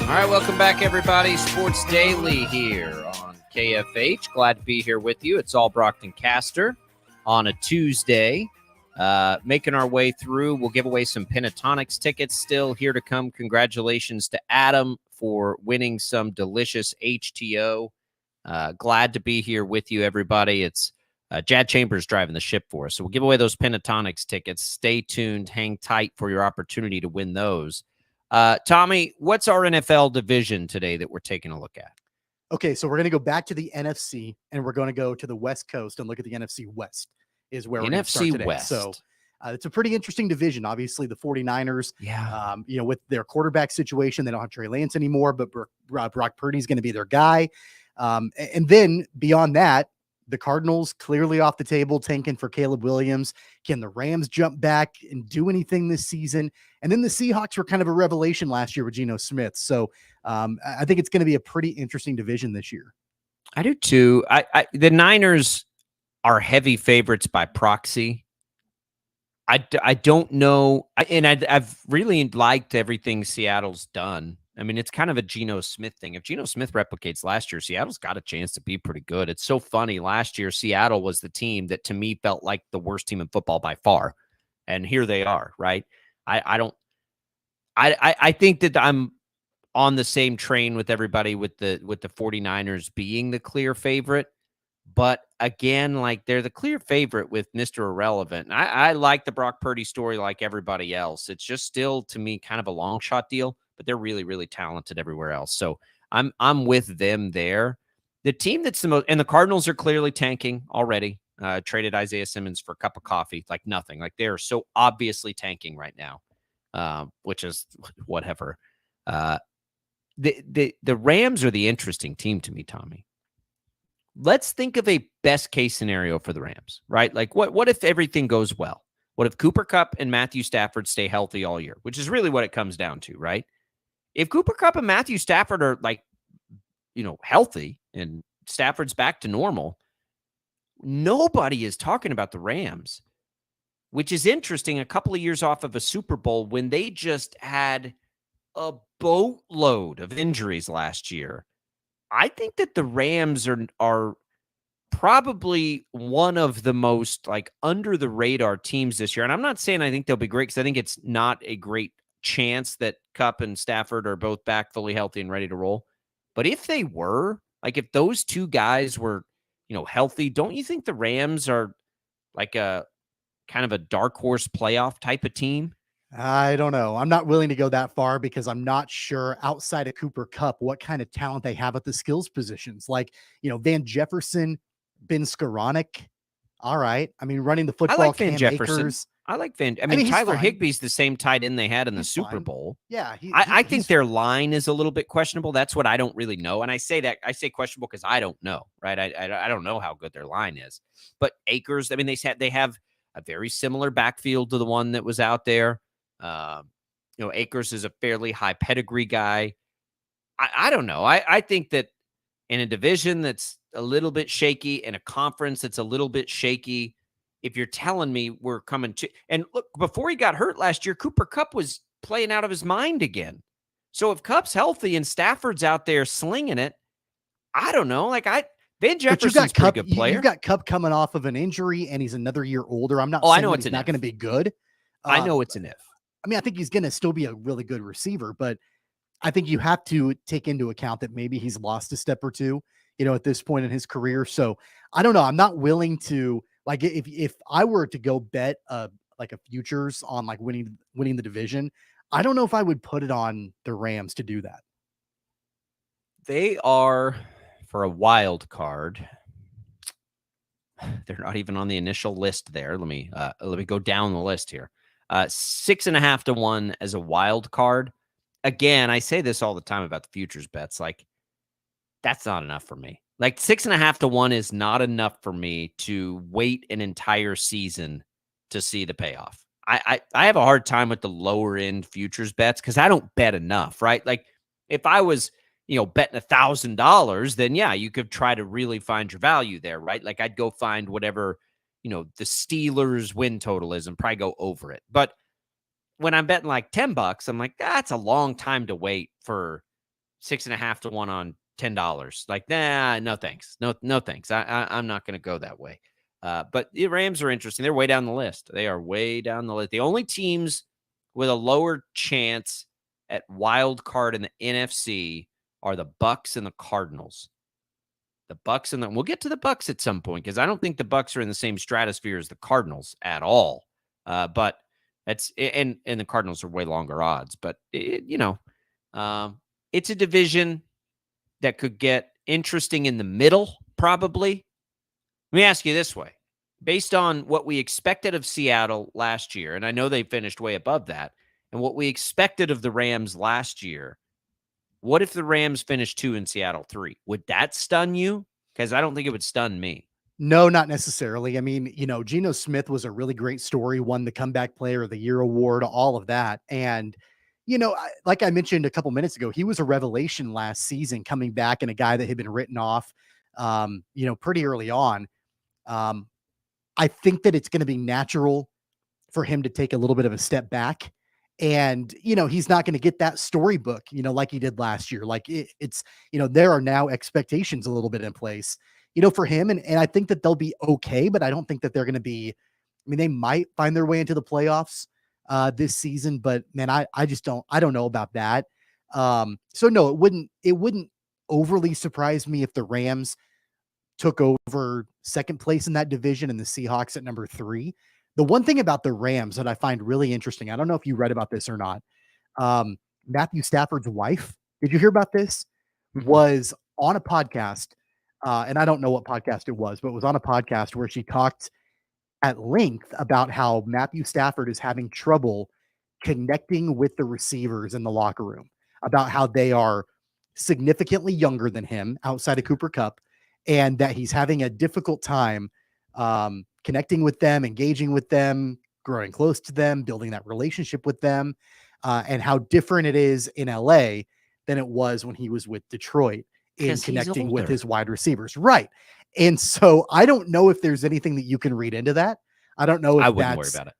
All right, welcome back, everybody. Sports Daily here on KFH. Glad to be here with you. It's all Brockton Caster on a Tuesday. Making our way through. We'll give away some Pentatonics tickets still here to come. Congratulations to Adam for winning some delicious HTO. Glad to be here with you, everybody. It's Jad Chambers driving the ship for us. So we'll give away those Pentatonics tickets. Stay tuned. Hang tight for your opportunity to win those. Tommy, what's our NFL division today that we're taking a look at? Okay, so we're going to go back to the NFC, and we're going to go to the West Coast and look at the NFC West is where we're going to start today. West. So it's a pretty interesting division. Obviously, the 49ers, with their quarterback situation, they don't have Trey Lance anymore, but Brock Purdy's going to be their guy. And then beyond that, the Cardinals clearly off the table, tanking for Caleb Williams. Can the Rams jump back and do anything this season? And then the Seahawks were kind of a revelation last year with Geno Smith. So I think it's going to be a pretty interesting division this year. I do too. The Niners are heavy favorites by proxy. I don't know. I've really liked everything Seattle's done. I mean, it's kind of a Geno Smith thing. If Geno Smith replicates last year, Seattle's got a chance to be pretty good. It's so funny. Last year, Seattle was the team that to me felt like the worst team in football by far. And here they are, right? I think that I'm on the same train with everybody with the 49ers being the clear favorite. But again, like they're the clear favorite with Mr. Irrelevant. And I like the Brock Purdy story like everybody else. It's just still, to me, kind of a long shot deal. But they're really, really talented everywhere else. So I'm with them there. The team that's the most, and the Cardinals are clearly tanking already. Traded Isaiah Simmons for a cup of coffee, like nothing. Like they're so obviously tanking right now, which is whatever. The Rams are the interesting team to me, Tommy. Let's think of a best case scenario for the Rams, right? Like what if everything goes well? What if Cooper Kupp and Matthew Stafford stay healthy all year, which is really what it comes down to, right? If Cooper Kupp and Matthew Stafford are healthy and Stafford's back to normal, nobody is talking about the Rams, which is interesting. A couple of years off of a Super Bowl when they just had a boatload of injuries last year. I think that the Rams are probably one of the most like under the radar teams this year. And I'm not saying I think they'll be great because I think it's not a great chance that Kupp and Stafford are both back fully healthy and ready to roll. But if they were, like if those two guys were, healthy, don't you think the Rams are like a kind of a dark horse playoff type of team? I don't know. I'm not willing to go that far because I'm not sure outside of Cooper Kupp what kind of talent they have at the skills positions. Like, Van Jefferson, Ben Skoranek. All right. I mean, running the football. I like Van Jefferson. Akers. I like Van. I mean Tyler Higbee's the same tight end they had in the He's Super fine. Bowl. Yeah. I think their line is a little bit questionable. That's what I don't really know. And I say questionable because I don't know, right? I don't know how good their line is. But Akers, I mean, they have a very similar backfield to the one that was out there. Akers is a fairly high pedigree guy. I don't know. I think that in a division that's a little bit shaky, in a conference that's a little bit shaky, if you're telling me we're coming to, and look, before he got hurt last year, Cooper Kupp was playing out of his mind again. So if Kupp's healthy and Stafford's out there slinging it, I don't know. Van Jefferson's a pretty good player. You've got Kupp coming off of an injury and he's another year older. I'm not saying I know it's not going to be good. I know it's an if. I mean, I think he's going to still be a really good receiver, but I think you have to take into account that maybe he's lost a step or two, at this point in his career. So I don't know. I'm not willing to, like, if I were to go bet like a futures on like winning the division, I don't know if I would put it on the Rams to do that. They are, for a wild card, they're not even on the initial list there. Let me go down the list here. 6.5 to 1 as a wild card. Again, I say this all the time about the futures bets. Like, that's not enough for me. Like 6.5 to 1 is not enough for me to wait an entire season to see the payoff. I have a hard time with the lower end futures bets because I don't bet enough, right? Like If I was, betting $1,000, then yeah, you could try to really find your value there, right? Like I'd go find whatever, the Steelers win total is and probably go over it. But when I'm betting like $10, I'm like, that's a long time to wait for 6.5 to 1 on $10. Like, nah, no thanks. No thanks. I'm not going to go that way. But the Rams are interesting. They're way down the list. They are way down the list. The only teams with a lower chance at wild card in the NFC are the Bucks and the Cardinals. The Bucks and we'll get to the Bucks at some point because I don't think the Bucks are in the same stratosphere as the Cardinals at all. But that's and the Cardinals are way longer odds. But it's a division that could get interesting in the middle, probably. Let me ask you this way. Based on what we expected of Seattle last year, and I know they finished way above that, and what we expected of the Rams last year, what if the Rams finished 2 and Seattle 3? Would that stun you? Because I don't think it would stun me. No, not necessarily. I mean, Geno Smith was a really great story, won the Comeback Player of the Year award, all of that. And, like I mentioned a couple minutes ago, he was a revelation last season coming back and a guy that had been written off, pretty early on. I think that it's going to be natural for him to take a little bit of a step back. And, he's not going to get that storybook, like he did last year. Like it's, there are now expectations a little bit in place, for him. And I think that they'll be okay, but I don't think that they're going to be, they might find their way into the playoffs this season, but man, I don't know about that. So no, it wouldn't overly surprise me if the Rams took over second place in that division and the Seahawks at number 3. The one thing about the Rams that I find really interesting, I don't know if you read about this or not. Matthew Stafford's wife, did you hear about this? Was on a podcast, and I don't know what podcast it was, but it was on a podcast where she talked at length about how Matthew Stafford is having trouble connecting with the receivers in the locker room, about how they are significantly younger than him outside of Cooper Kupp, and that he's having a difficult time connecting with them, engaging with them, growing close to them, building that relationship with them, and how different it is in LA than it was when he was with Detroit in connecting with his wide receivers. Right. And so I don't know if there's anything that you can read into that. I don't know if I wouldn't worry about it.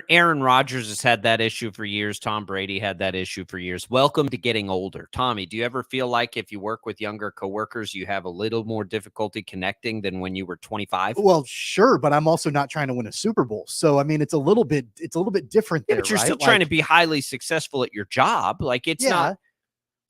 Aaron Rodgers has had that issue for years. Tom Brady had that issue for years. Welcome to getting older. Tommy, do you ever feel like if you work with younger coworkers, you have a little more difficulty connecting than when you were 25? Well, sure, but I'm also not trying to win a Super Bowl. So, it's a little bit different there, but you're right? still trying to be highly successful at your job. Like it's not.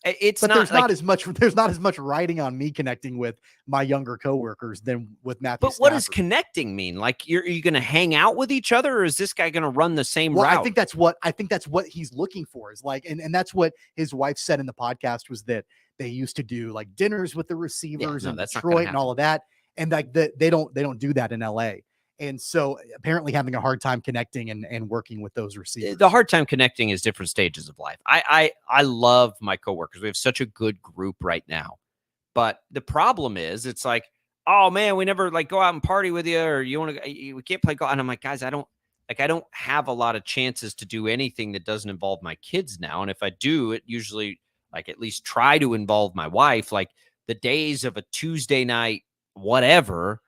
But there's not as much writing on me connecting with my younger coworkers than with Matthew Stafford. What does connecting mean? Like, are you going to hang out with each other, or is this guy going to run the same route? I think that's what he's looking for, is like, and that's what his wife said in the podcast, was that they used to do like dinners with the receivers in Detroit and all of that, and like they don't do that in LA. And so apparently having a hard time connecting and working with those receivers. The hard time connecting is different stages of life. I love my coworkers. We have such a good group right now. But the problem is, it's like, oh man, we never like go out and party with you, or we can't play golf. And I'm like, guys, I don't have a lot of chances to do anything that doesn't involve my kids now. And if I do, it usually like at least try to involve my wife. Like the days of a Tuesday night, whatever,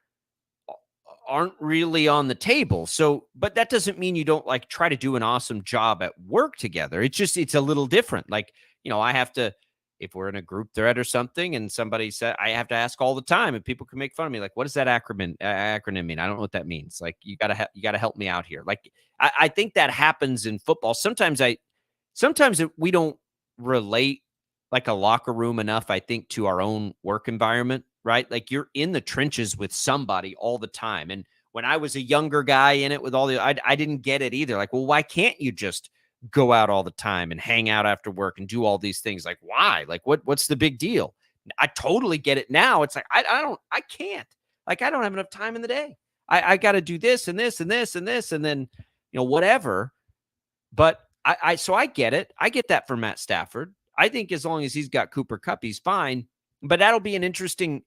aren't really on the table. So, but that doesn't mean you don't like try to do an awesome job at work together. It's a little different. Like, I have to, if we're in a group thread or something and somebody said, I have to ask all the time and people can make fun of me. Like, what does that acronym mean? I don't know what that means. Like, you gotta help me out here. Like, I think that happens in football. Sometimes we don't relate like a locker room enough, I think, to our own work environment. Right? Like you're in the trenches with somebody all the time. And when I was a younger guy in it with I didn't get it either. Like, well, why can't you just go out all the time and hang out after work and do all these things? Like, why? Like, what's the big deal? I totally get it now. It's like, I can't. Like, I don't have enough time in the day. I got to do this and this and this and this and then, whatever. But so I get it. I get that for Matt Stafford. I think as long as he's got Cooper Kupp, he's fine. But that'll be an interesting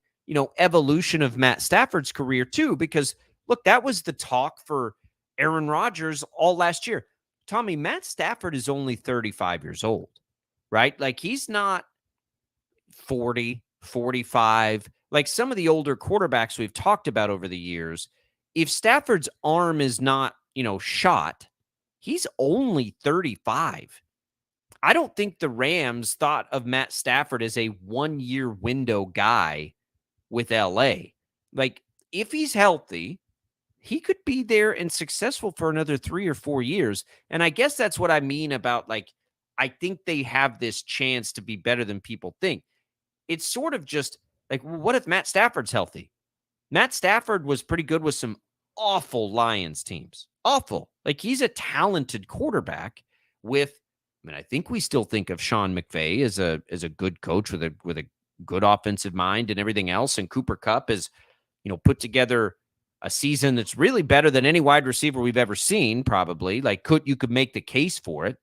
evolution of Matt Stafford's career too, because look, that was the talk for Aaron Rodgers all last year. Tommy, Matt Stafford is only 35 years old. right? Like he's not 40, 45, like some of the older quarterbacks we've talked about over the years. If Stafford's arm is not, shot, he's only 35. I don't think the Rams thought of Matt Stafford as a 1-year window guy with LA. Like, if he's healthy, he could be there and successful for another 3 or 4 years. And I guess that's what I mean about, like, I think they have this chance to be better than people think. It's sort of just like, what if Matt Stafford's healthy? Matt Stafford was pretty good with some awful Lions teams. Awful. Like, he's a talented quarterback with, I think we still think of Sean McVay as a good coach with a good offensive mind and everything else. And Cooper Kupp is, put together a season that's really better than any wide receiver we've ever seen, probably. Like, you could make the case for it,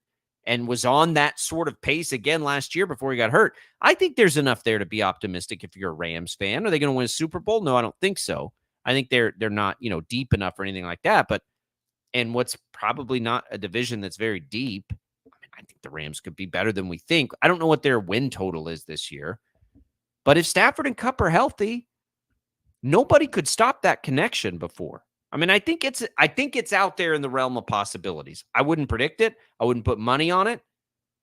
and was on that sort of pace again last year before he got hurt. I think there's enough there to be optimistic if you're a Rams fan. Are they going to win a Super Bowl? No, I don't think so. I think they're not, deep enough or anything like that. But, and what's probably not a division that's very deep, I think the Rams could be better than we think. I don't know what their win total is this year. But if Stafford and Kupp are healthy, nobody could stop that connection before. I think it's out there in the realm of possibilities. I wouldn't predict it. I wouldn't put money on it,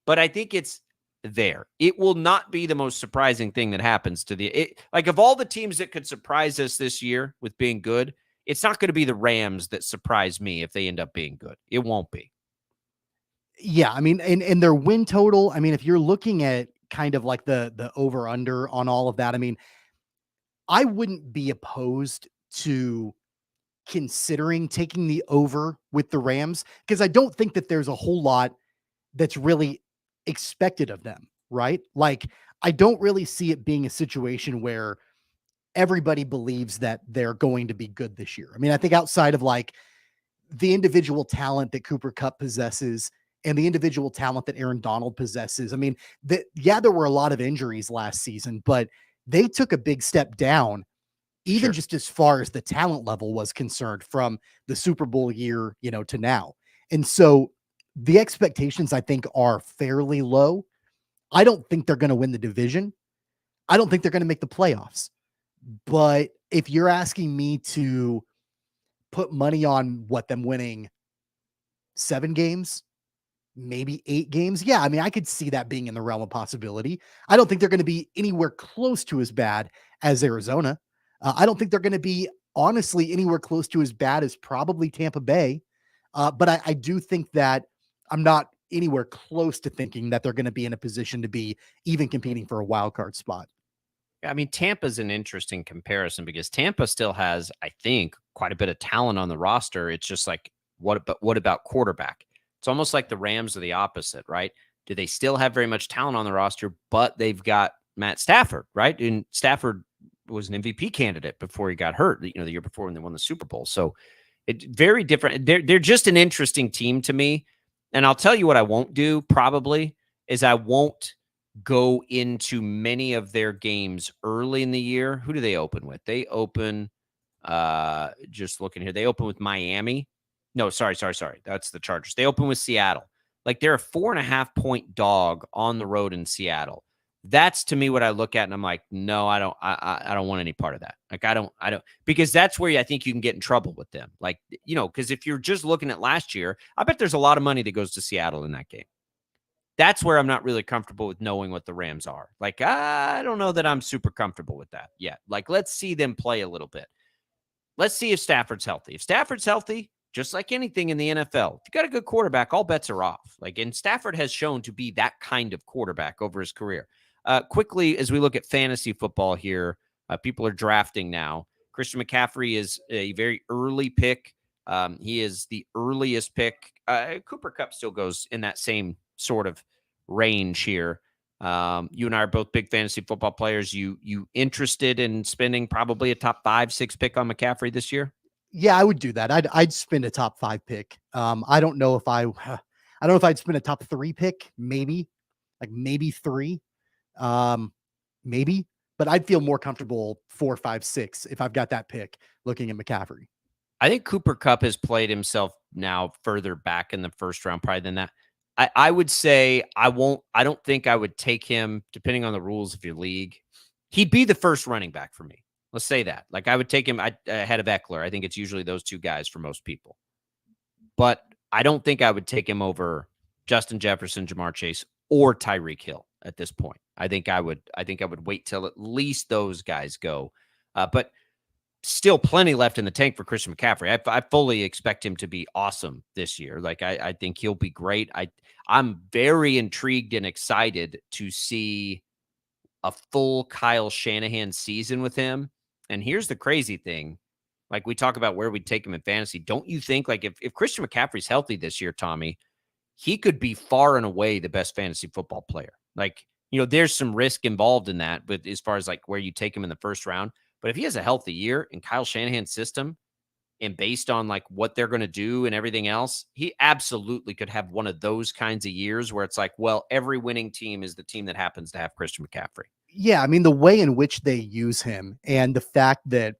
but I think it's there. It will not be the most surprising thing that happens to like, of all the teams that could surprise us this year with being good, it's not going to be the Rams that surprise me if they end up being good. It won't be. Yeah, and their win total, if you're looking at kind of like the over under on all of that, I wouldn't be opposed to considering taking the over with the Rams, because I don't think that there's a whole lot that's really expected of them, right? Like, I don't really see it being a situation where everybody believes that they're going to be good this year. I think outside of like the individual talent that Cooper Kupp possesses and the individual talent that Aaron Donald possesses, there were a lot of injuries last season, but they took a big step down, even Sure. just as far as the talent level was concerned, from the Super Bowl year, to now. And so the expectations, I think, are fairly low. I don't think they're going to win the division. I don't think they're going to make the playoffs. But if you're asking me to put money on them winning 7 games, maybe 8 games, yeah, I could see that being in the realm of possibility. I don't think they're going to be anywhere close to as bad as Arizona. I don't think they're going to be, honestly, anywhere close to as bad as probably Tampa Bay. But I do think that I'm not anywhere close to thinking that they're going to be in a position to be even competing for a wild card spot. Tampa's an interesting comparison because Tampa still has, I think, quite a bit of talent on the roster. It's just like, what about quarterback? It's almost like the Rams are the opposite, right? Do they still have very much talent on the roster, but they've got Matt Stafford, right? And Stafford was an MVP candidate before he got hurt, the year before when they won the Super Bowl. So it's very different. They're just an interesting team to me. And I'll tell you what I won't do probably is I won't go into many of their games early in the year. Who do they open with? They open, just looking here, they open with Miami. No, sorry. That's the Chargers. They open with Seattle. Like, they're a 4.5-point dog on the road in Seattle. That's, to me, what I look at, and I'm like, no, I don't want any part of that. Like, I don't, because that's where I think you can get in trouble with them. Like, because if you're just looking at last year, I bet there's a lot of money that goes to Seattle in that game. That's where I'm not really comfortable with knowing what the Rams are. Like, I don't know that I'm super comfortable with that yet. Like, let's see them play a little bit. Let's see if Stafford's healthy. If Stafford's healthy, just like anything in the NFL, if you got a good quarterback, all bets are off. Like, and Stafford has shown to be that kind of quarterback over his career. Quickly, as we look at fantasy football here, people are drafting now. Christian McCaffrey is a very early pick. He is the earliest pick. Cooper Kupp still goes in that same sort of range here. You and I are both big fantasy football players. You interested in spending probably a top 5-6 pick on McCaffrey this year? Yeah, I would do that. I'd spend a top 5 pick. I don't know if I'd spend a top 3 pick, maybe 3. Maybe, but I'd feel more comfortable 4, 5, 6 if I've got that pick looking at McCaffrey. I think Cooper Kupp has played himself now further back in the first round probably than that. I would say I don't think I would take him, depending on the rules of your league. He'd be the first running back for me. Let's say that. Like, I would take him ahead of Eckler. I think it's usually those two guys for most people. But I don't think I would take him over Justin Jefferson, Jamar Chase, or Tyreek Hill at this point. I think I would wait till at least those guys go. But still plenty left in the tank for Christian McCaffrey. I fully expect him to be awesome this year. Like, I think he'll be great. I'm very intrigued and excited to see a full Kyle Shanahan season with him. And here's the crazy thing. Like, we talk about where we'd take him in fantasy. Don't you think, like, if Christian McCaffrey's healthy this year, Tommy, he could be far and away the best fantasy football player. Like, there's some risk involved in that, but as far as like where you take him in the first round. But if he has a healthy year in Kyle Shanahan's system and based on like what they're going to do and everything else, he absolutely could have one of those kinds of years where it's like, well, every winning team is the team that happens to have Christian McCaffrey. Yeah, I mean, the way in which they use him and the fact that,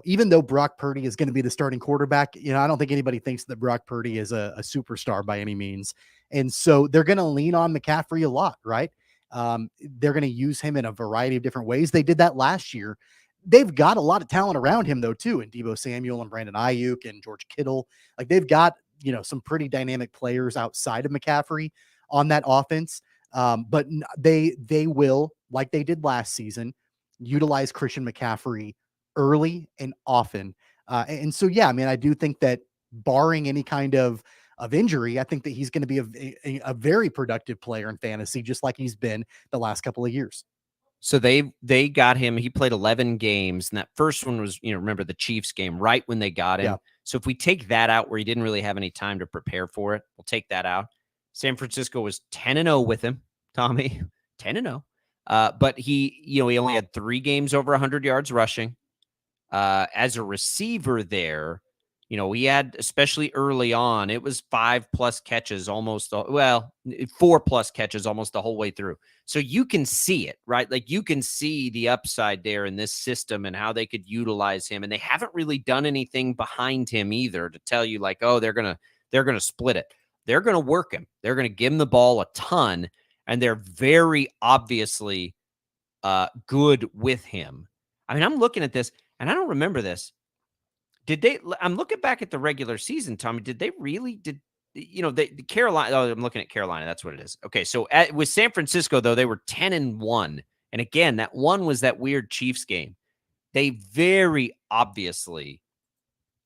even though Brock Purdy is going to be the starting quarterback, I don't think anybody thinks that Brock Purdy is a superstar by any means. And so they're going to lean on McCaffrey a lot, right? They're going to use him in a variety of different ways. They did that last year. They've got a lot of talent around him, though, too, and Deebo Samuel and Brandon Ayuk and George Kittle. Like, they've got, some pretty dynamic players outside of McCaffrey on that offense. But they will, like they did last season, utilize Christian McCaffrey early and often. And so, yeah, I mean, I do think that barring any kind of injury, I think that he's going to be a very productive player in fantasy, just like he's been the last couple of years. So they got him. He played 11 games, and that first one was, remember the Chiefs game, right when they got him. Yeah. So if we take that out, where he didn't really have any time to prepare for it, we'll take that out. San Francisco was 10-0 with him, Tommy, 10-0. But he only had 3 games over 100 yards rushing. As a receiver there, he had, especially early on, it was 5+ catches almost, 4+ catches almost the whole way through. So you can see it, right? Like, you can see the upside there in this system and how they could utilize him. And they haven't really done anything behind him either to tell you like, oh, they're going to split it. They're going to work him. They're going to give him the ball a ton. And they're very obviously good with him. I mean, I'm looking at this and I don't remember this. I'm looking back at the regular season, Tommy. Did they really, the Carolina? Oh, I'm looking at Carolina. That's what it is. Okay. So with San Francisco, though, they were 10-1. And again, that one was that weird Chiefs game. They very obviously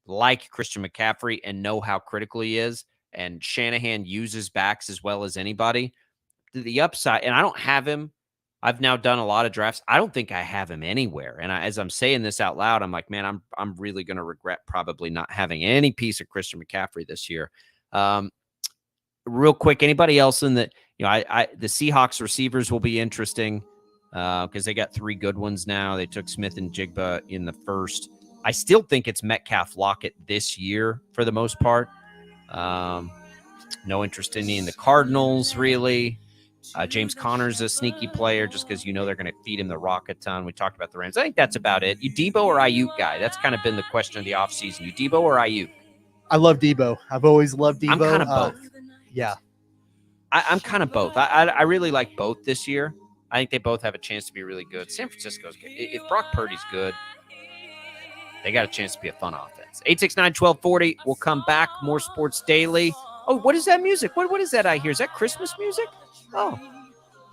like Christian McCaffrey and know how critical he is. And Shanahan uses backs as well as anybody. The upside, and I don't have him. I've now done a lot of drafts. I don't think I have him anywhere. And as I'm saying this out loud, I'm like, man, I'm really going to regret probably not having any piece of Christian McCaffrey this year. Real quick, anybody else in the, the Seahawks receivers will be interesting because they got 3 good ones now. They took Smith and Jigba in the first. I still think it's Metcalf Lockett this year for the most part. No interest in the Cardinals, really. James Conner's a sneaky player just because they're going to feed him the rock a ton. We talked about the Rams. I think that's about it. You Debo or Ayuk guy? That's kind of been the question of the offseason. You Debo or Ayuk? I love Debo. I've always loved Debo. I'm kind of both. Yeah. I'm kind of both. I really like both this year. I think they both have a chance to be really good. San Francisco's good. If Brock Purdy's good, they got a chance to be a fun offense. 869-1240. We'll come back. More Sports Daily. Oh, what is that music? What is that I hear? Is that Christmas music? Oh.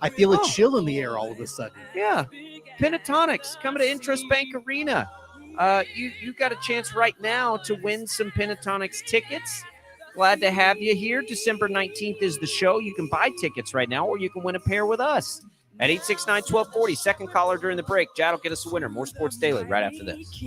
I feel a chill in the air all of a sudden. Yeah. Pentatonics coming to Interest Bank Arena. You got a chance right now to win some Pentatonics tickets. Glad to have you here. December 19th is the show. You can buy tickets right now, or you can win a pair with us at 869-1240. Second caller during the break. Jad will get us a winner. More Sports Daily right after this.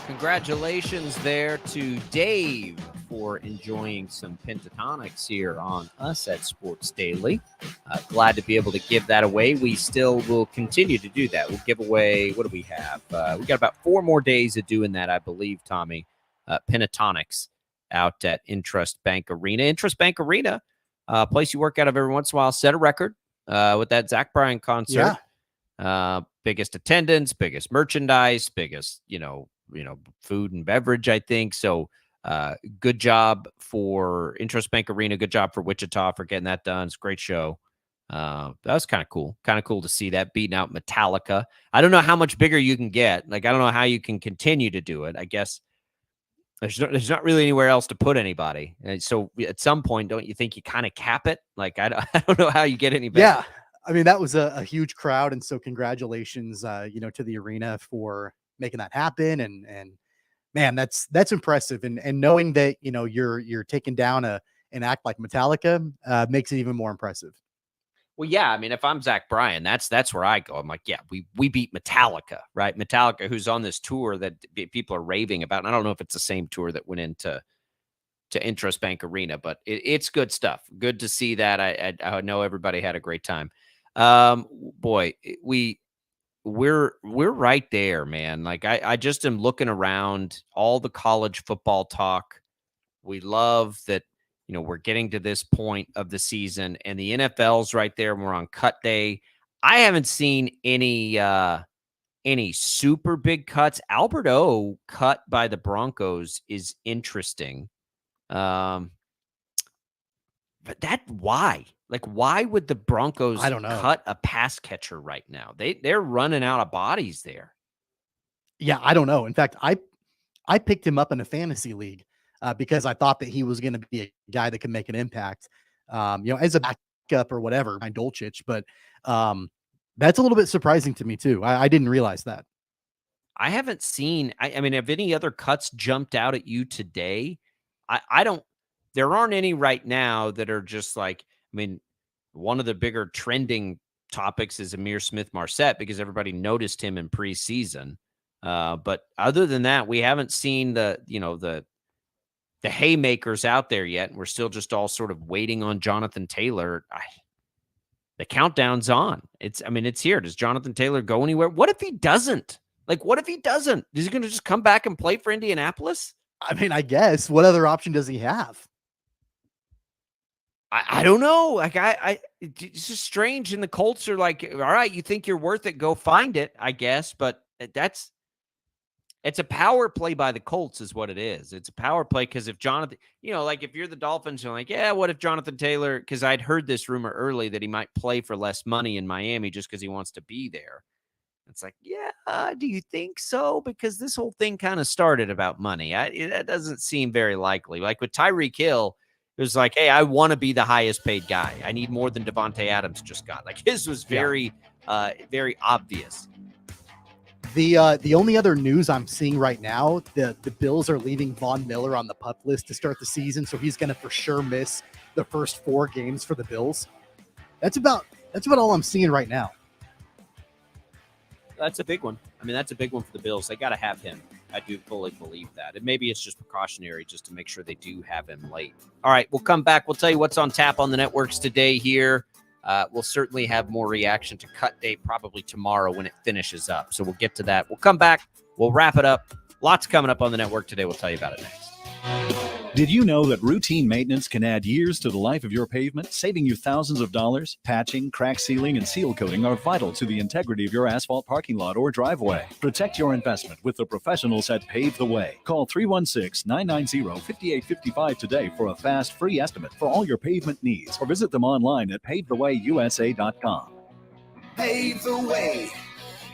Congratulations there to Dave for enjoying some pentatonics here on us at Sports Daily. Glad to be able to give that away. We still will continue to do that. We'll give away, what do we have? We got about 4 more days of doing that, I believe, Tommy. Pentatonics out at Intrust Bank Arena. Intrust Bank Arena, place you work out of every once in a while, set a record with that Zach Bryan concert. Yeah. Biggest attendance, biggest merchandise, biggest, food and beverage, I think. So Good job for Intrust Bank Arena. Good job for Wichita for getting that done. It's a great show. That was kind of cool. Kind of cool to see that beating out Metallica. I don't know how much bigger you can get. Like, I don't know how you can continue to do it. I guess there's not really anywhere else to put anybody. And so at some point, don't you think you kind of cap it? Like, I don't know how you get any better. Yeah. I mean, that was a huge crowd. And so congratulations, to the arena for making that happen. And man, that's impressive. And knowing that, you're taking down an act like Metallica makes it even more impressive. Well, yeah. I mean, if I'm Zach Bryan, that's where I go. I'm like, yeah, we beat Metallica, right? Metallica, who's on this tour that people are raving about. And I don't know if it's the same tour that went into Intrust Bank Arena, but it's good stuff. Good to see that. I know everybody had a great time. Boy, we're right there, man. Like I just am looking around all the college football talk. We love that. We're getting to this point of the season and the NFL's right there. And we're on cut day. I haven't seen any super big cuts. Albert O cut by the Broncos is interesting. But why? Like, why would the Broncos I don't know. cut a pass catcher right now? They're running out of bodies there. Yeah, I don't know. In fact, I picked him up in a fantasy league because I thought that he was going to be a guy that could make an impact, as a backup or whatever, my Dolchich. But that's a little bit surprising to me too. I didn't realize that. I haven't seen. I mean, have any other cuts jumped out at you today? I don't. There aren't any right now that are just like. I mean, one of the bigger trending topics is Amir Smith-Marset because everybody noticed him in preseason. But other than that, we haven't seen the haymakers out there yet. And we're still just all sort of waiting on Jonathan Taylor. The countdown's on. It's here. Does Jonathan Taylor go anywhere? What if he doesn't? Like, what if he doesn't? Is he going to just come back and play for Indianapolis? I mean, I guess. What other option does he have? I don't know. Like it's just strange. And the Colts are like, all right, you think you're worth it, go find it, I guess. But it's a power play by the Colts is what it is. It's a power play because if Jonathan, like if you're the Dolphins, you're like, yeah, what if Jonathan Taylor, because I'd heard this rumor early that he might play for less money in Miami just because he wants to be there. It's like, yeah, do you think so? Because this whole thing kind of started about money. That doesn't seem very likely. Like with Tyreek Hill, it was like, hey, I want to be the highest paid guy. I need more than Devontae Adams just got. Like his was very, very obvious. The only other news I'm seeing right now, the Bills are leaving Von Miller on the PUP list to start the season, so he's going to for sure miss the first 4 games for the Bills. That's about all I'm seeing right now. That's a big one. I mean, that's a big one for the Bills. They got to have him. I do fully believe that. And maybe it's just precautionary just to make sure they do have him late. All right, we'll come back. We'll tell you what's on tap on the networks today here. We'll certainly have more reaction to cut day probably tomorrow when it finishes up. So we'll get to that. We'll come back. We'll wrap it up. Lots coming up on the network today. We'll tell you about it next. Did you know that routine maintenance can add years to the life of your pavement, saving you thousands of dollars? Patching, crack sealing, and seal coating are vital to the integrity of your asphalt parking lot or driveway. Protect your investment with the professionals at Pave the Way. Call 316-990-5855 today for a fast, free estimate for all your pavement needs, or visit them online at pavethewayusa.com. Pave the way,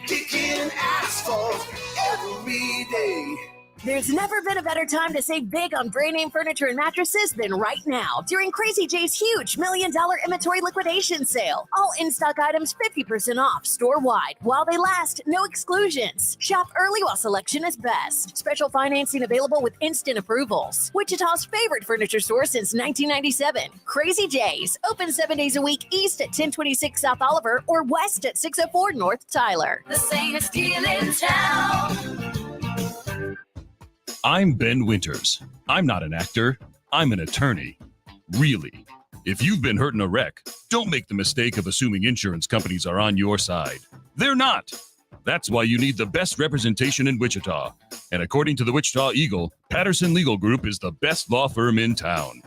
kicking asphalt every day. There's never been a better time to save big on brand name furniture and mattresses than right now during Crazy J's huge $1 million inventory liquidation sale. All in-stock items 50% off store-wide while they last, no exclusions. Shop early while selection is best. Special financing available with instant approvals. Wichita's favorite furniture store since 1997. Crazy J's, open 7 days a week east at 1026 South Oliver or west at 604 North Tyler. The safest deal in town. I'm Ben Winters. I'm not an actor. I'm an attorney. Really. If you've been hurt in a wreck, don't make the mistake of assuming insurance companies are on your side. They're not. That's why you need the best representation in Wichita. And according to the Wichita Eagle, Patterson Legal Group is the best law firm in town.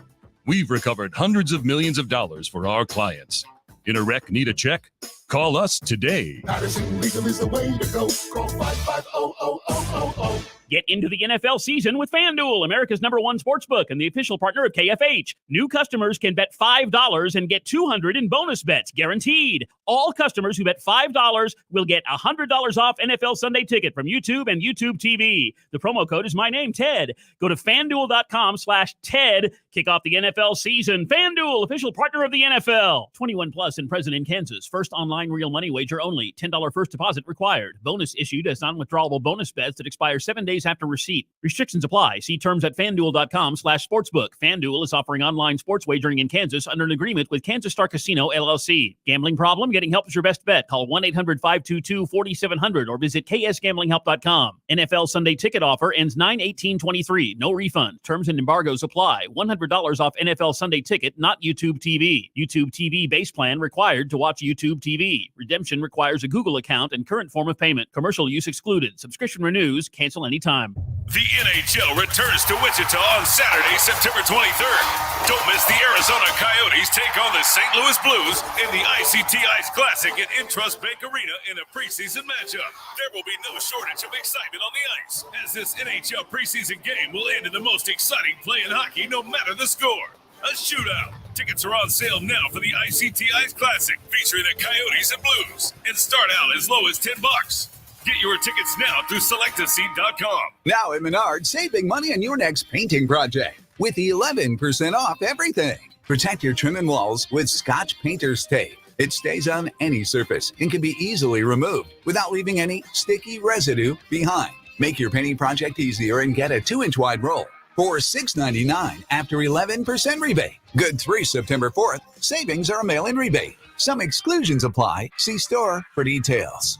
We've recovered hundreds of millions of dollars for our clients. In a wreck, need a check? Call us today. Patterson Legal is the way to go. Call 550-0000. Get into the NFL season with FanDuel, America's #1 sportsbook and the official partner of KFH. New customers can bet $5 and get $200 in bonus bets, guaranteed. All customers who bet $5 will get $100 off NFL Sunday Ticket from YouTube and YouTube TV. The promo code is my name, Ted. Go to FanDuel.com/Ted. Kick off the NFL season. FanDuel, official partner of the NFL. 21 plus and present in Kansas. First online real money wager only. $10 first deposit required. Bonus issued as non-withdrawable bonus bets that expire 7 days after receipt. Restrictions apply. See terms at FanDuel.com/sportsbook. FanDuel is offering online sports wagering in Kansas under an agreement with Kansas Star Casino, LLC. Gambling problem? Getting help is your best bet. Call 1-800-522-4700 or visit ksgamblinghelp.com. NFL Sunday Ticket offer ends 9/18/23. No refund. Terms and embargoes apply. $100 off NFL Sunday Ticket, not YouTube TV. YouTube TV base plan required to watch YouTube TV. Redemption requires a Google account and current form of payment. Commercial use excluded. Subscription renews. Cancel anytime. The NHL returns to Wichita on Saturday, September 23rd. Don't miss the Arizona Coyotes take on the St. Louis Blues in the ICT Ice Classic at Intrust Bank Arena in a preseason matchup. There will be no shortage of excitement on the ice, as this NHL preseason game will end in the most exciting play in hockey, no matter the score. A shootout. Tickets are on sale now for the ICT Ice Classic, featuring the Coyotes and Blues, and start out as low as $10. Get your tickets now through selectaseat.com. Now at Menards, save big money on your next painting project with 11% off everything. Protect your trim and walls with Scotch Painter's Tape. It stays on any surface and can be easily removed without leaving any sticky residue behind. Make your painting project easier and get a 2-inch wide roll for $6.99 after 11% rebate. Good through September 4th. Savings are a mail-in rebate. Some exclusions apply. See store for details.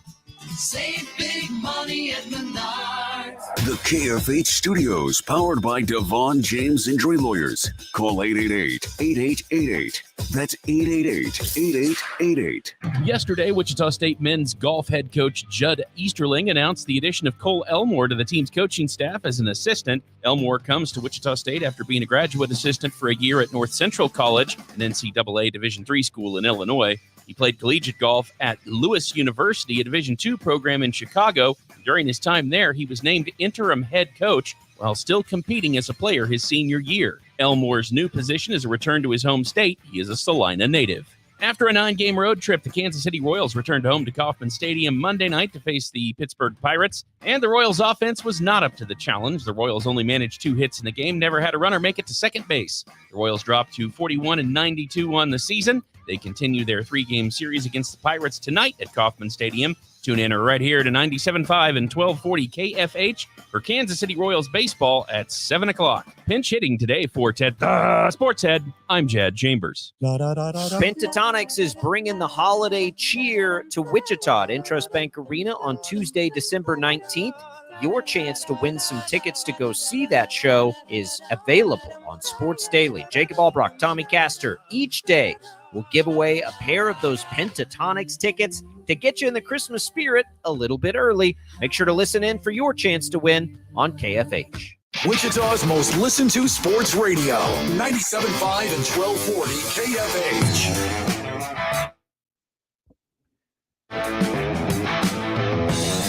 Save big money at Menards. The KFH Studios, powered by Devon James Injury Lawyers. Call 888-8888. That's 888-8888. Yesterday, Wichita State men's golf head coach Judd Easterling announced the addition of Cole Elmore to the team's coaching staff as an assistant. Elmore comes to Wichita State after being a graduate assistant for a year at North Central College, an NCAA Division III school in Illinois. He played collegiate golf at Lewis University, a Division II program in Chicago. During his time there, he was named interim head coach while still competing as a player his senior year. Elmore's new position is a return to his home state. He is a Salina native. After a 9-game road trip, the Kansas City Royals returned home to Kauffman Stadium Monday night to face the Pittsburgh Pirates, and the Royals' offense was not up to the challenge. The Royals only managed 2 hits in the game, never had a runner make it to second base. The Royals dropped to 41-92 on the season. They continue their 3-game series against the Pirates tonight at Kauffman Stadium. Tune in right here to 97.5 and 1240 KFH for Kansas City Royals baseball at 7 o'clock. Pinch hitting today for Ted Sports Head. I'm Jad Chambers. Pentatonics is bringing the holiday cheer to Wichita at Intrust Bank Arena on Tuesday, December 19th. Your chance to win some tickets to go see that show is available on Sports Daily. Jacob Albrock, Tommy Castor, each day will give away a pair of those Pentatonics tickets to get you in the Christmas spirit a little bit early. Make sure to listen in for your chance to win on KFH. Wichita's most listened to sports radio, 97.5 and 1240 KFH.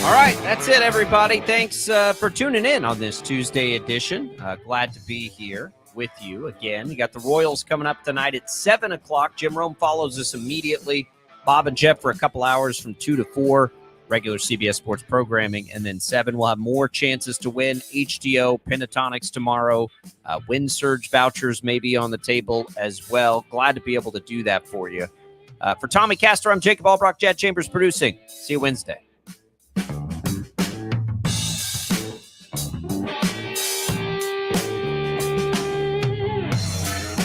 All right, that's it, everybody. Thanks for tuning in on this Tuesday edition. Glad to be here with you again. You got the Royals coming up tonight at 7 o'clock. Jim Rome follows us immediately. Bob and Jeff for a couple hours from 2 to 4, regular CBS Sports programming. And then 7, we'll have more chances to win. HDO, Pentatonics tomorrow. Wind Surge vouchers may be on the table as well. Glad to be able to do that for you. For Tommy Castor, I'm Jacob Albrock, Jad Chambers producing. See you Wednesday.